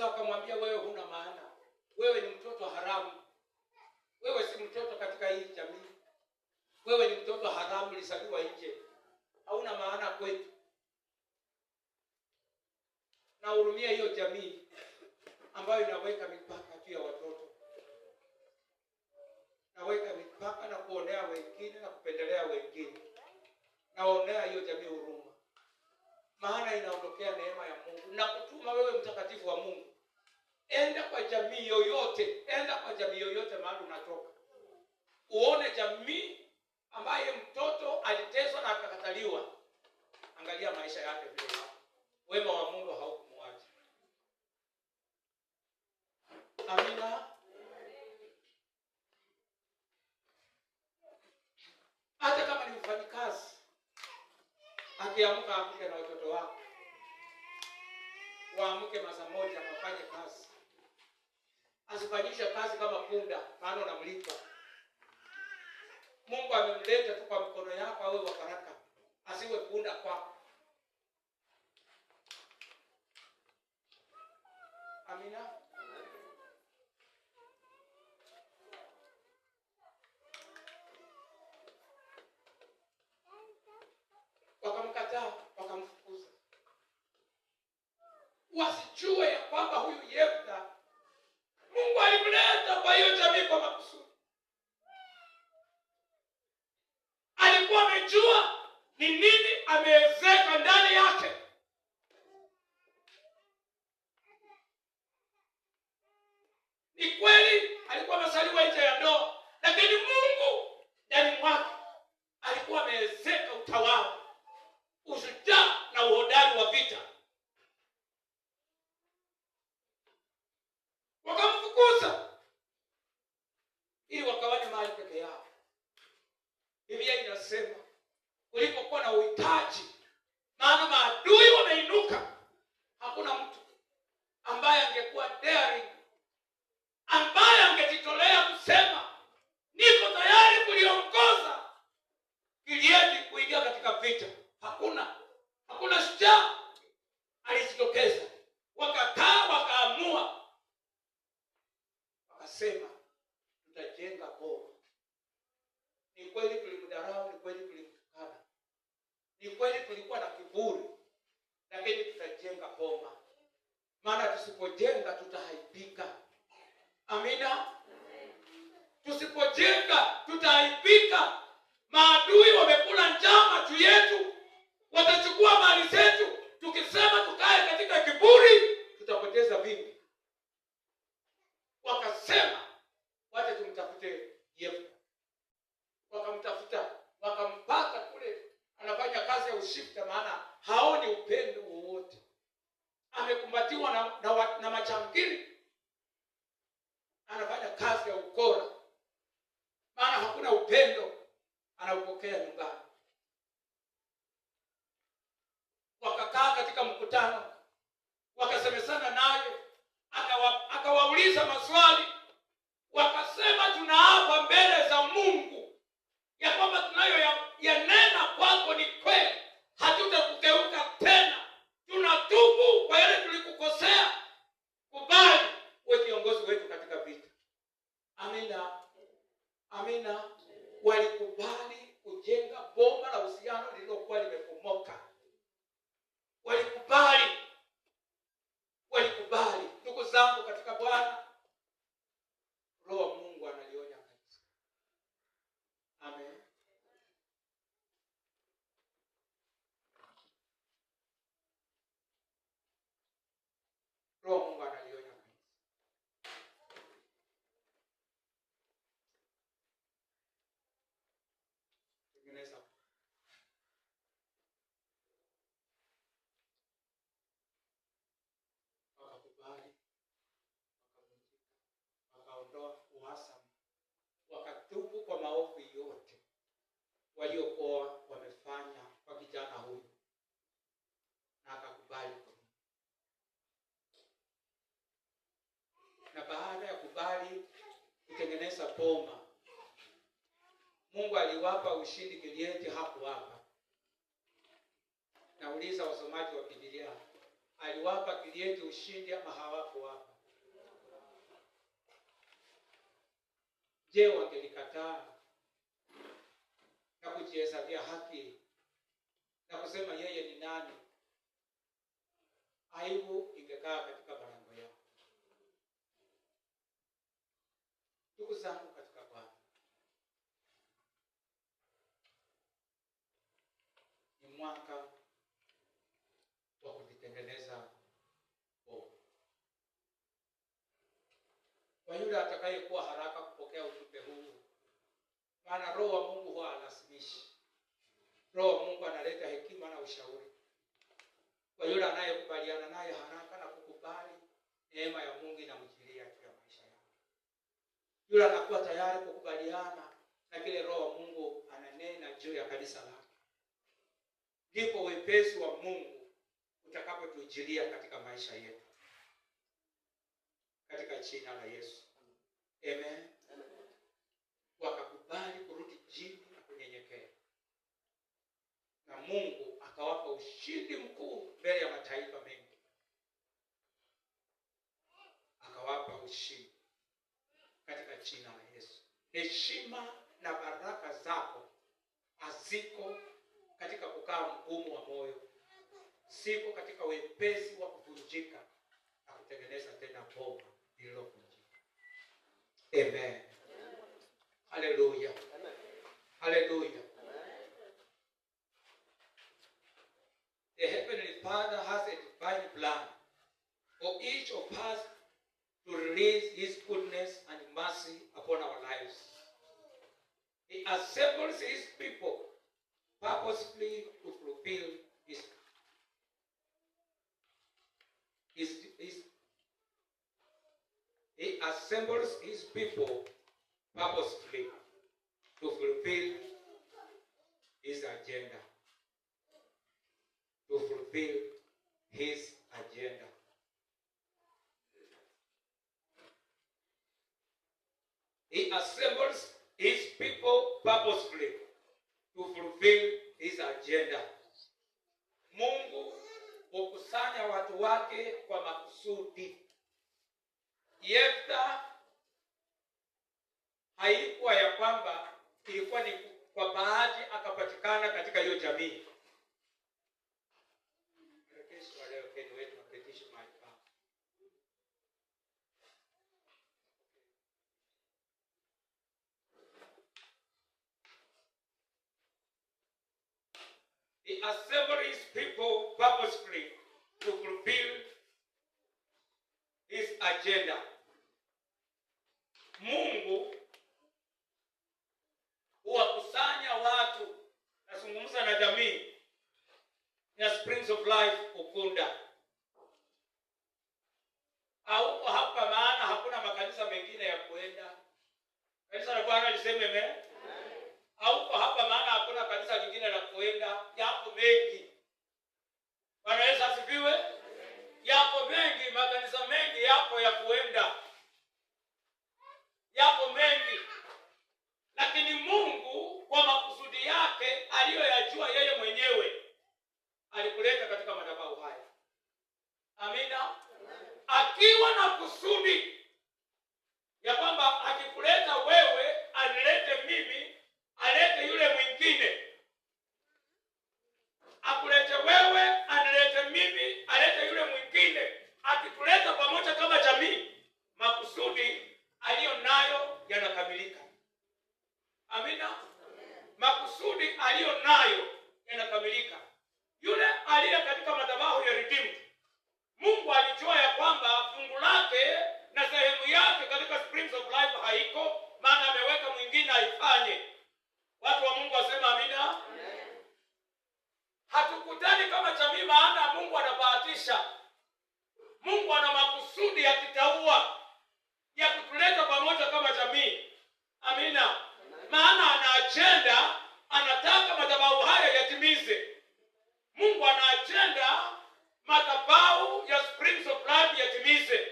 Wakamwambia wewe huna maana. Wewe ni mtoto haramu. Wewe si mtoto katika hii jamii. Wewe ni mtoto haramu ulizaliwa nje. Hauna maana kwetu. Na hurumia hiyo jamii ambayo inaweka mipaka juu ya watoto. Naweka mipaka na kuonea wengine na kupendelea wengine. Naonea hiyo jamii huruma. Maana inaondokea neema ya Mungu. Na kutuma wewe mtakatifu wa Mungu. Enda kwa jamii yoyote mahali unatoka. Uone jamii ambaye mtoto aliteswa na akakataliwa. Angalia maisha yake vile. Wema wa Mungu haukumwacha. Amina. Hata kama ni mfanyikazi, akiamka amke na watoto wako. Waamke masaa moja wafanye kazi. Asifanyishe kazi kama punda, maana unamlipa. Mungu amemleta tu kwa mikono yako awe wa baraka. Asiwe punda kwako. wasijue ya kwamba huyu Yefta Mungu alimleta kwa hiyo jamii kwa makusudi. Alikuwa amejua ni nini ameezeka ndani yake. Ni kweli alikuwa amezaliwa nje ya ndoa, lakini Mungu ndani mwake alikuwa ameezeka utawala, ushujaa na uhodari wa vita. Wakamfukuza ili wakawane mahali peke yao. Biblia inasema ulipokuwa na uhitaji, maana maadui wameinuka, hakuna mtu ambaye angekuwa daring, ambaye angejitolea kusema niko tayari kuliongoza Gileadi kuingia katika vita. Hakuna shujaa alijitokeza. Wakakaa wakaamua, wakasema tutajenga boma. Ni kweli tulimdharau, ni kweli tulimtukana, ni kweli tulikuwa na kiburi, lakini tutajenga boma, maana tusipojenga tutahaibika. Amina. Tusipojenga tutahaibika. Maadui wamekula njama juu yetu, watachukua mali zetu. Tukisema tukae katika kiburi, tutapoteza vingi. Wakasema wacha tumtafute Yefta. Wakamtafuta, wakampata kule anafanya kazi ya ushifta, maana haoni upendo wowote. Amekumbatiwa na machangiri, anafanya kazi ya ukora, maana hakuna upendo anaupokea nyumbani. Wakakaa katika mkutano, wakasemezana naye, akawauliza maswali. Wakasema tunaapa mbele za Mungu ya kwamba tunayoyanena kwako ni kweli, hatutakugeuka tena. Tunatubu kwa yale tulikukosea. Kubali uwe kiongozi wetu katika vita. Amina. Amina. Walikubali kujenga boma la uhusiano lililokuwa limepomoka. Walikubali. Ndugu zangu katika Bwana, Roho wa Mungu analionya kanisa. Amen. Roho wa Mungu analionya kanisa. Tengeneza wakakubali, wakaondoa uhasama, wakatubu kwa maovu yote waliokuwa wamefanya kwa kijana huyu, na akakubali. Na baada ya kubali kutengeneza boma, Mungu aliwapa ushindi Gileadi hapo hapa. Nauliza wasomaji wa Biblia, aliwapa Gileadi ushindi ama hawapo hapa? Je, wangelikataa na kujihesabia haki na kusema yeye ni nani, aibu ingekaa katika malango yao. Ndugu zangu katika Bwana, ni mwaka wa kujitengeneza boma. Kwa yule atakayekuwa haraka kupokea ujumbe huu, maana Roho wa Mungu huwa analazimishi. Roho wa Mungu analeta hekima na ushauri. Kwa yule anayekubaliana naye haraka na kukubali, neema ya Mungu inamjilia juu ya maisha yake. Yule anakuwa tayari kukubaliana na kile Roho wa Mungu ananena juu ya kanisa lake, ndipo wepesi wa Mungu utakapotujilia katika maisha yetu, katika jina la Yesu. Amen. Wakakubali kurudi chini na kunyenyekea, na Mungu akawapa ushindi mkuu mbele ya mataifa mengi. Akawapa ushindi katika jina la Yesu. Heshima na baraka zako haziko katika kukaa mgumu wa moyo, siko katika wepesi wa kuvunjika na kutengeneza tena boma lililovunjika. Amen. Hallelujah. Hallelujah. The Heavenly Father has a divine plan for each of us to release His goodness and mercy upon our lives. He assembles His people purposefully to fulfill He assembles His people purposefully to fulfill His agenda. To fulfill His agenda. He assembles His people purposefully to fulfill His agenda. Mungu hukusanya watu wake kwa makusudi. Yefta haikuwa ya kwamba ilikuwa ni kwa bahati akapatikana katika hiyo jamii. He assembled His people purposefully to fulfill His agenda. Mungu huwakusanya watu, nazungumza na jamii ya Springs of Life Ukunda. Hauko hapa maana hakuna makanisa mengine ya kuenda. Kanisa la Bwana liseme amen. Hauko hapa maana hakuna kanisa lingine la kuenda. Yako mengi. Bwana Yesu asifiwe. Yako mengi, makanisa mengi yako ya kuenda. Yako mengi. Lakini Mungu kwa makusudi yake aliyoyajua yeye mwenyewe alikuleta katika madhabahu haya. Amina. Akiwa na kusudi ya kwamba akikuleta wewe, anilete mimi, alete yule mwingine. Akulete wewe, anilete mimi, alete yule mwingine. Akituleta pamoja kama jamii, makusudi aliyo nayo yanakamilika. Amina. Makusudi aliyo nayo yanakamilika. Yule aliye katika madhabahu ya Redeemed, Mungu alijua ya kwamba fungu lake na sehemu yake katika Springs of Life haiko, maana ameweka mwingine aifanye. Watu wa Mungu wasema amina. Hatukutani kama jamii maana Mungu anabahatisha. Mungu ana makusudi ya kitaua ya kutuleta pamoja kama jamii. Amina. Maana ana agenda, anataka madhabahu haya yatimize. Mungu ana agenda madhabahu ya Springs of Life yatimize.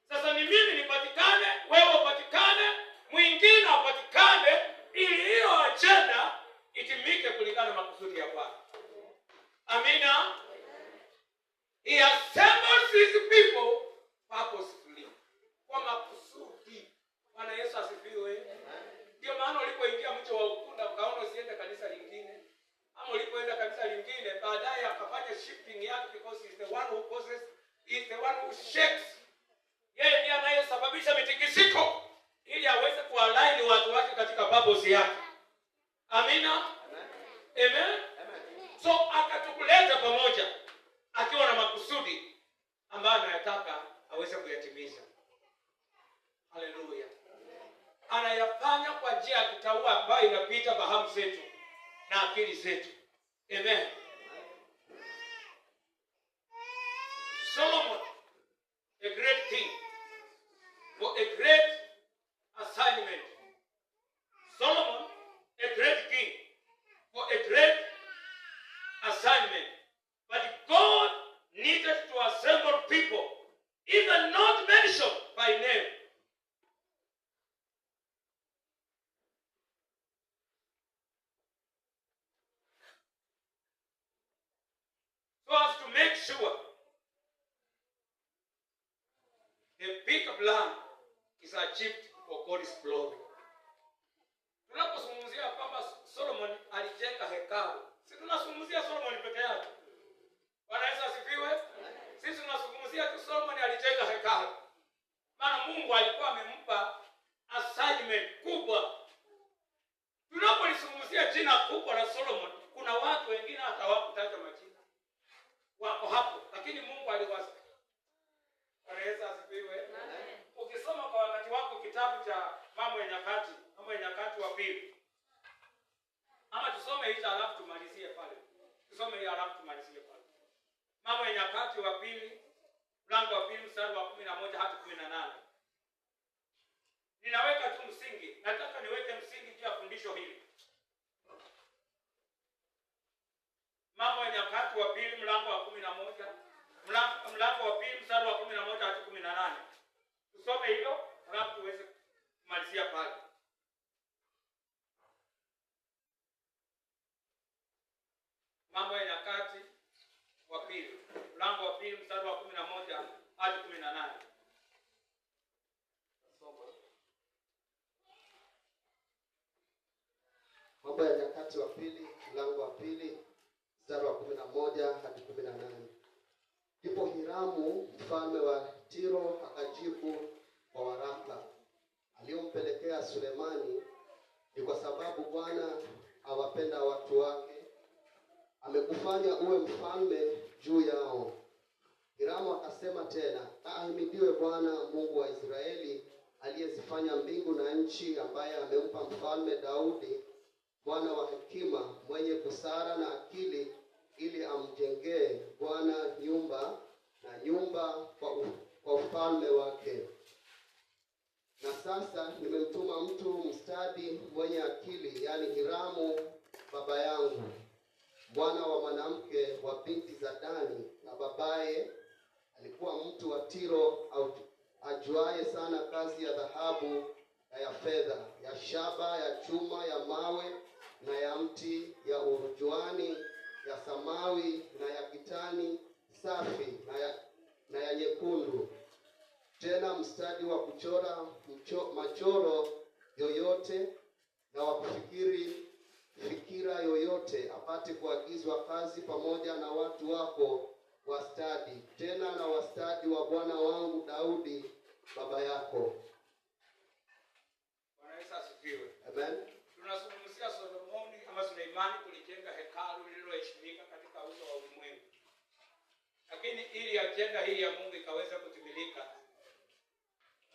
Sasa ni mimi nipatikane, wewe upatikane, mwingine apatikane, ili hiyo agenda itimike kulingana na makusudi ya Bwana. Amina. He assembles His people purposefully. Kwa makusudi. Bwana Yesu asifiwe. Ndio maana ulipoingia mji wa Ukunda ukaona usiende kanisa lingine. Ama ulipoenda kanisa lingine baadaye akafanya shifting yake, because he is the one who causes, he is the one who shakes. Yeye ndiye anayesababisha mitikisiko ili aweze kualign watu wake katika purpose yake. Amina. Amen. So akatukuleta pamoja akiwa na makusudi ambayo anayataka aweze kuyatimiza. Haleluya. Anayafanya kwa njia ya kitaua ambayo inapita fahamu zetu na akili zetu. Amen. Solomon, a great king, for a great assignment. Solomon, a great king, for a great assignment. But God needed to assemble people, even not mentioned by name. So as to make sure the big plan is achieved for God's glory. Tunapozungumzia kwamba Solomon alijenga hekalu, si tunazungumzia Solomon peke yake. Bwana Yesu Mungu alikuwa amempa assignment kubwa. Tunapolizungumzia jina kubwa la Solomon, kuna watu wengine hata hawakutaja majina wako hapo, lakini Mungu aliwasa. Anaweza asifiwe. Ukisoma kwa wakati wako kitabu cha Mambo ya Nyakati wa pili, ama tusome hizo alafu tumalizie pale. Tusome hiyo alafu tumalizie pale. Mambo ya Nyakati wa pili, mlango wa pili mstari wa 11 hadi 18. Ninaweka tu msingi. Nataka niweke msingi juu ya fundisho hili. Mambo ya Nyakati wa pili mlango wa 11. Mlango wa pili mstari wa 11 hadi 18. Tusome hilo alafu tuweze kumalizia pale. Mambo ya Nyakati wa pili mlango wa pili mstari wa 11 hadi 18. Mambo ya Nyakati wa pili mlango wa pili mstari wa 11 hadi 18. Ndipo Hiramu mfalme wa Tiro akajibu kwa waraka aliompelekea Sulemani, ni kwa sababu Bwana awapenda watu wake, amekufanya uwe mfalme juu yao. Hiramu akasema tena, ahimidiwe Bwana Mungu wa Israeli, aliyezifanya mbingu na nchi, ambaye amempa mfalme Daudi Bwana wa hekima, mwenye busara na akili, ili amjengee Bwana nyumba kwa ufalme wake. Na sasa nimemtuma mtu mstadi mwenye akili, yani Hiramu baba yangu, mwana wa mwanamke wa binti za Dani, na babaye alikuwa mtu wa Tiro, ajuaye sana kazi ya dhahabu na ya fedha, ya shaba, ya chuma, ya mawe na ya mti, ya urujuani, ya samawi na ya kitani safi na ya nyekundu. Tena mstadi wa kuchora machoro yoyote na wa kufikiri fikira yoyote, apate kuagizwa kazi pamoja na watu wako wastadi, tena na wastadi wa bwana wangu Daudi baba yako. Bwana Yesu asifiwe. Amen. Tunazungumzia Solomoni ama Suleimani kulijenga hekalu lililoheshimika katika uso wa ulimwengu. Lakini ili ajenda hii ya Mungu ikaweza kutimilika,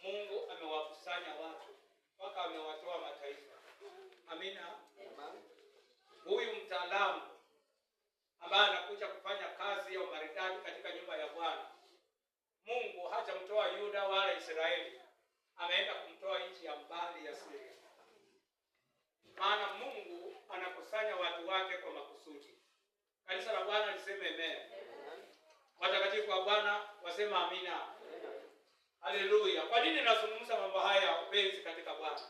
Mungu amewakusanya watu mpaka amewatoa mataifa. Amina. Huyu mtaalamu ambaye anakuja kufanya kazi ya umaridadi katika nyumba ya Bwana, Mungu hajamtoa Yuda wala Israeli, ameenda kumtoa nchi ya mbali ya Syria. Maana Mungu anakusanya watu wake kwa makusudi. Kanisa la Bwana liseme amen. Watakatifu wa Bwana wasema amina. Haleluya. Kwa nini nazungumza mambo haya ya upenzi katika Bwana?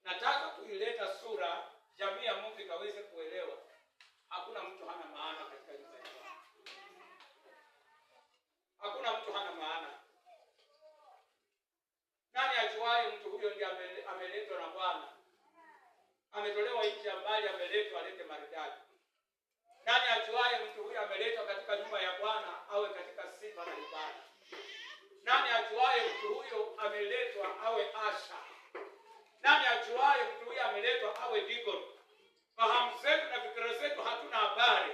Nataka kuileta sura jamii ya Mungu ikaweze kuelewa hakuna mtu hana maana katika nyumba ya Bwana. Hakuna mtu hana maana. Nani ajuaye mtu huyo ndiye ameletwa na Bwana? Ametolewa nchi ya mbali, ameletwa alete maridadi. Nani ajuaye mtu huyo ameletwa katika nyumba ya Bwana awe katika sifa na ibada? Nani ajuaye mtu huyo ameletwa awe asha? Nani ajuaye mtu huyo ameletwa awe deacon? Fahamu zetu na fikra zetu hatuna habari,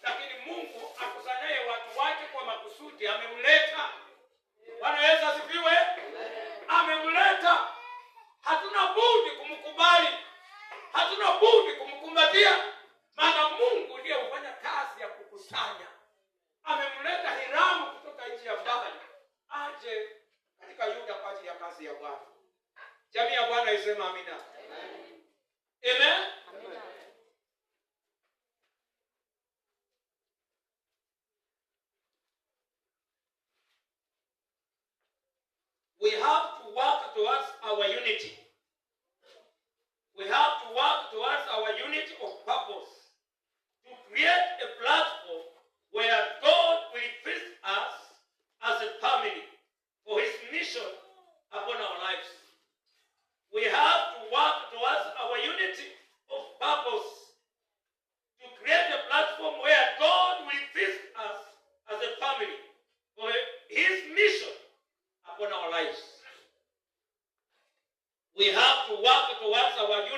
lakini Mungu akusanyaye watu wake kwa makusudi amemleta. Bwana Yesu asifiwe. Amemleta. Hatuna budi kumkubali. Hatuna budi kumkumbatia. Maana Mungu ndiye hufanya kazi ya kukusanya. Amemleta Hiramu kutoka nchi ya mbali aje katika Yuda kwa ajili ya kazi ya Bwana. Jamii ya Bwana isema amina.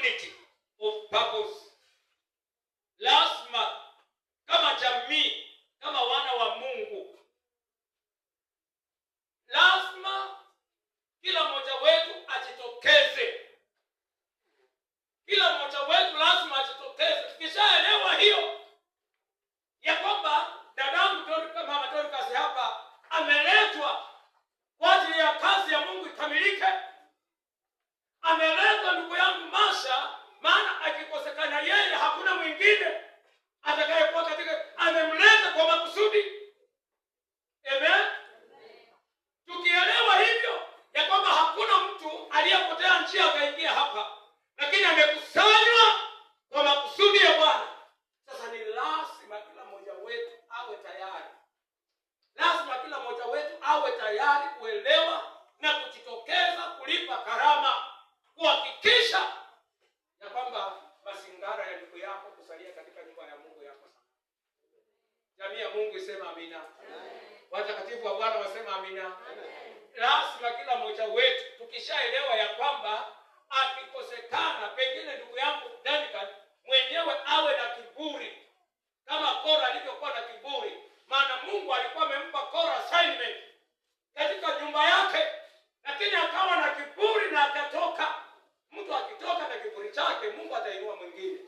unity of purpose. Lazima kama jamii, kama wana wa Mungu, lazima kila mmoja wetu ajitokeze. Kila mmoja wetu lazima ajitokeze. Tukishaelewa hiyo ya kwamba dadangu Mama Dorcas hapa ameletwa kwa ajili ya kazi ya Mungu ikamilike, ameletwa ndugu yangu Masha, maana akikosekana yeye hakuna mwingine atakayekuwa katika, amemleta kwa makusudi. Amen. Tukielewa hivyo ya kwamba hakuna mtu aliyepotea njia akaingia hapa, lakini amekusanywa kwa makusudi ya Bwana. Sasa ni lazima kila mmoja wetu awe tayari. Lazima kila mmoja wetu awe tayari kuelewa na kujitokeza kulipa karama, kuhakikisha ya kwamba mazingara ya ndugu yako kusalia katika nyumba ya Mungu yako. Jamii ya Mungu isema amina. Watakatifu wa Bwana wasema amina. Lazima kila mmoja wetu tukishaelewa ya kwamba akikosekana, pengine ndugu yangu Danica mwenyewe awe na kiburi kama Kora alivyokuwa na kiburi, maana Mungu alikuwa amempa Kora assignment katika nyumba yake, lakini akawa na kiburi na akatoka. Mtu akitoka na kiburi chake, Mungu atainua mwingine.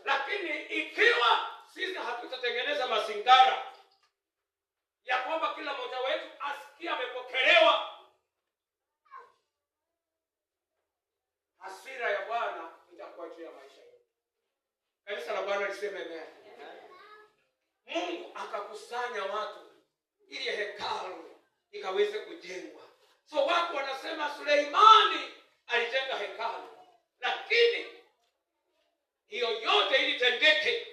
Lakini ikiwa sisi hatutatengeneza mazingara ya kwamba kila mmoja wetu asikie amepokelewa, hasira ya Bwana itakuwa juu ya maisha yetu. Kanisa la Bwana liseme amen. Mungu akakusanya watu ili hekalu ikaweze kujengwa. So watu wanasema Suleimani alijenga hekalu, lakini hiyo yote ili tendeke,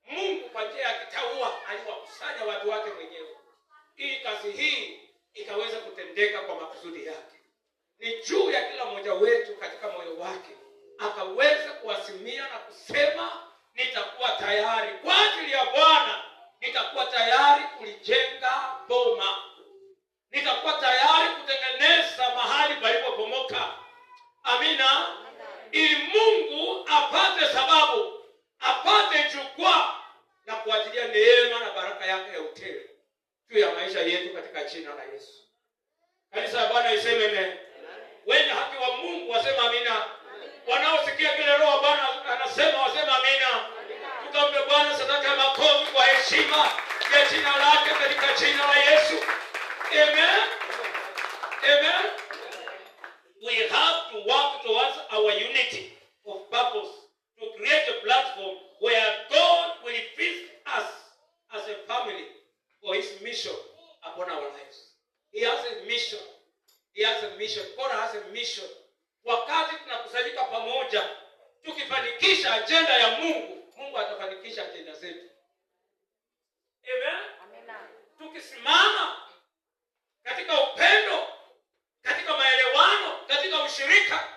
Mungu kwa njia ya kitaua aliwakusanya watu wake mwenyewe ili kazi hii ikaweza kutendeka kwa makusudi yake. Ni juu ya kila mmoja wetu katika moyo wake akaweza kuasimia na kusema, nitakuwa tayari kwa ajili ya Bwana, nitakuwa tayari kulijenga boma, nitakuwa tayari kutengeneza mahali palipopomoka. Amina. Ili Mungu apate sababu, apate jukwaa na kuajilia neema na baraka yake ya utele juu ya maisha yetu katika jina la Yesu. Kanisa la Bwana iseme amen. Wenye haki wa Mungu wasema amina. Wanaosikia kile Roho Bwana anasema wasema amina. Tukampe Bwana sadaka ya makofi kwa heshima ya jina lake katika jina la Yesu. Amen. Amen. We have to work towards our unity of purpose to create a platform where God will feast us as a family for his mission upon our lives. He has a mission. He has a mission. God has a mission. Wakati tunakusanyika pamoja, tukifanikisha ajenda ya Mungu, Mungu atafanikisha ajenda zetu. Amen. Tukisimama katika upendo, katika maelewano, katika ushirika,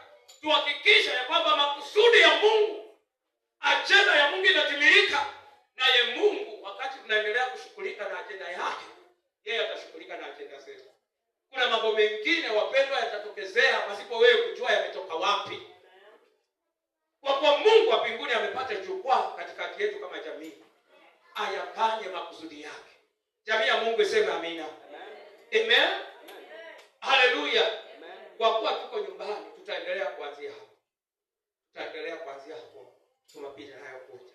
tuhakikisha ya kwamba makusudi ya Mungu, ajenda ya Mungu inatimilika. Naye Mungu wakati tunaendelea kushughulika na ajenda yake, yeye atashughulika na ajenda zetu. Kuna mambo mengine wapendwa yatatokezea pasipo wewe kujua yametoka wapi. Kwa kuwa Mungu wa mbinguni amepata jukwaa katikati yetu kama jamii, ayafanye makusudi yake. Jamii ya Mungu iseme amina. Amen. Haleluya. Kwa kuwa tuko nyumbani, tutaendelea kuanzia hapo. Tutaendelea kuanzia hapo. Jumapili inayokuja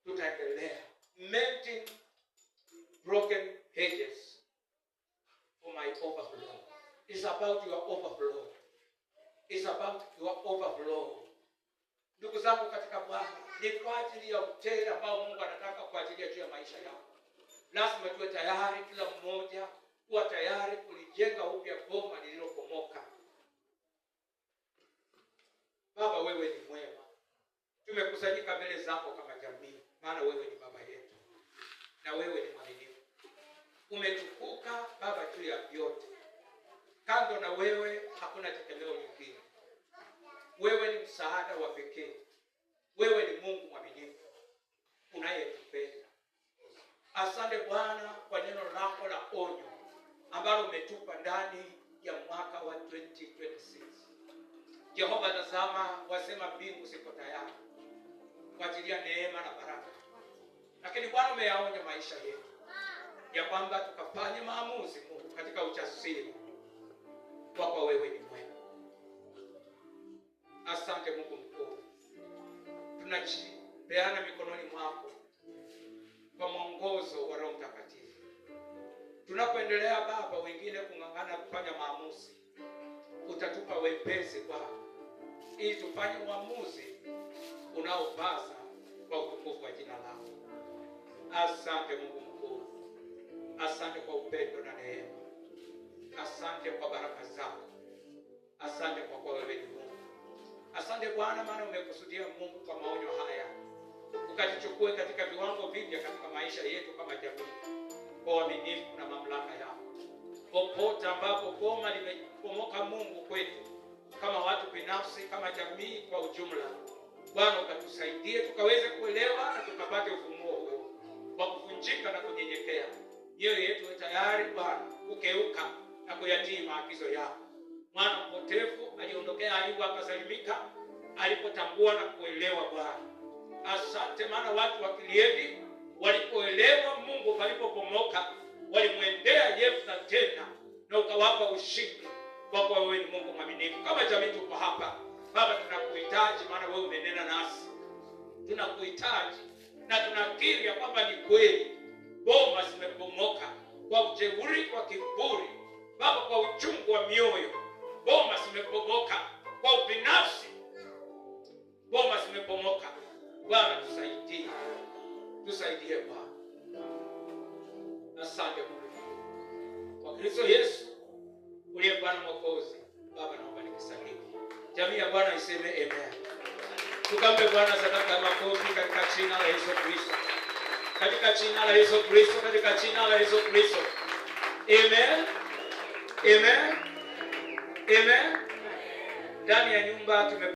tutaendelea mending broken hedges for my overflow. It's about your overflow. It's about your overflow. Ndugu zangu katika Bwana, ni kwa ajili ya utele ambao Mungu anataka kwa ajili ya juu ya maisha yako. Lazima tuwe tayari, kila mmoja kuwa tayari kulijenga upya boma lililopomoka. Baba, wewe ni mwema. Tumekusanyika mbele zako kama jamii, maana wewe ni baba yetu na wewe ni mwaminifu. Umetukuka Baba juu ya vyote. Kando na wewe hakuna tegemeo lingine. Wewe ni msaada wa pekee. Wewe ni Mungu mwaminifu unayetupenda. Asante Bwana kwa neno lako la onyo ambalo umetupa ndani ya mwaka wa 2026. Jehova, tazama, wasema mbingu ziko tayari. kuachilia neema na baraka. Lakini Bwana umeyaonya maisha yetu ya kwamba tukafanye maamuzi Mungu katika ujasiri, kwa wewe ni mwema. Asante Mungu mkuu, tunajipeana mikononi mwako kwa mwongozo wa Roho Mtakatifu. Tunapoendelea Baba wengine kung'ang'ana kufanya maamuzi, utatupa wepesi Bwana, ili tufanye uamuzi unaopasa kwa utukufu wa jina lako. Asante Mungu mkuu, asante kwa upendo na neema, asante kwa baraka zako, asante kwa kuwa wewe ni Mungu. Asante Bwana, maana umekusudia Mungu kwa maonyo haya ukatichukue katika viwango vipya katika maisha yetu kama jamii, kwa uaminifu na mamlaka yako. Popote ambapo boma limepomoka Mungu kwetu, kama watu binafsi, kama jamii kwa ujumla, Bwana ukatusaidie tukaweze kuelewa na tukapate ufunuo huo wa kuvunjika na kunyenyekea. Mioyo yetu tayari Bwana kugeuka na kuyatii maagizo yako. Mwana mpotevu aliondokea Ayubu akasalimika alipotambua na kuelewa Bwana. Asante maana watu wa Gileadi walipoelewa Mungu palipopomoka, walimwendea Yefta tena na ukawapa ushindi, kwa kuwa wewe ni Mungu mwaminifu. Kama jamii tuko hapa Baba, tunakuhitaji maana wewe umenena nasi. Tunakuhitaji na tunakiri ya kwamba ni kweli boma zimepomoka kwa ujeuri, kwa kiburi Baba, kwa uchungu wa mioyo. Boma zimepomoka kwa ubinafsi, boma zimepomoka. Bwana tusaidie, tusaidie Bwana. Asante Mungu kwa Kristo Yesu uliye Bwana Mwokozi. Baba naomba nikusalimu. Jamii ya Bwana iseme amen. Tukampe Bwana sadaka ya makofi katika jina la Yesu Kristo. Katika jina la Yesu Kristo, katika jina la Yesu Kristo. Amen. Amen. Amen. Ndani ya nyumba tume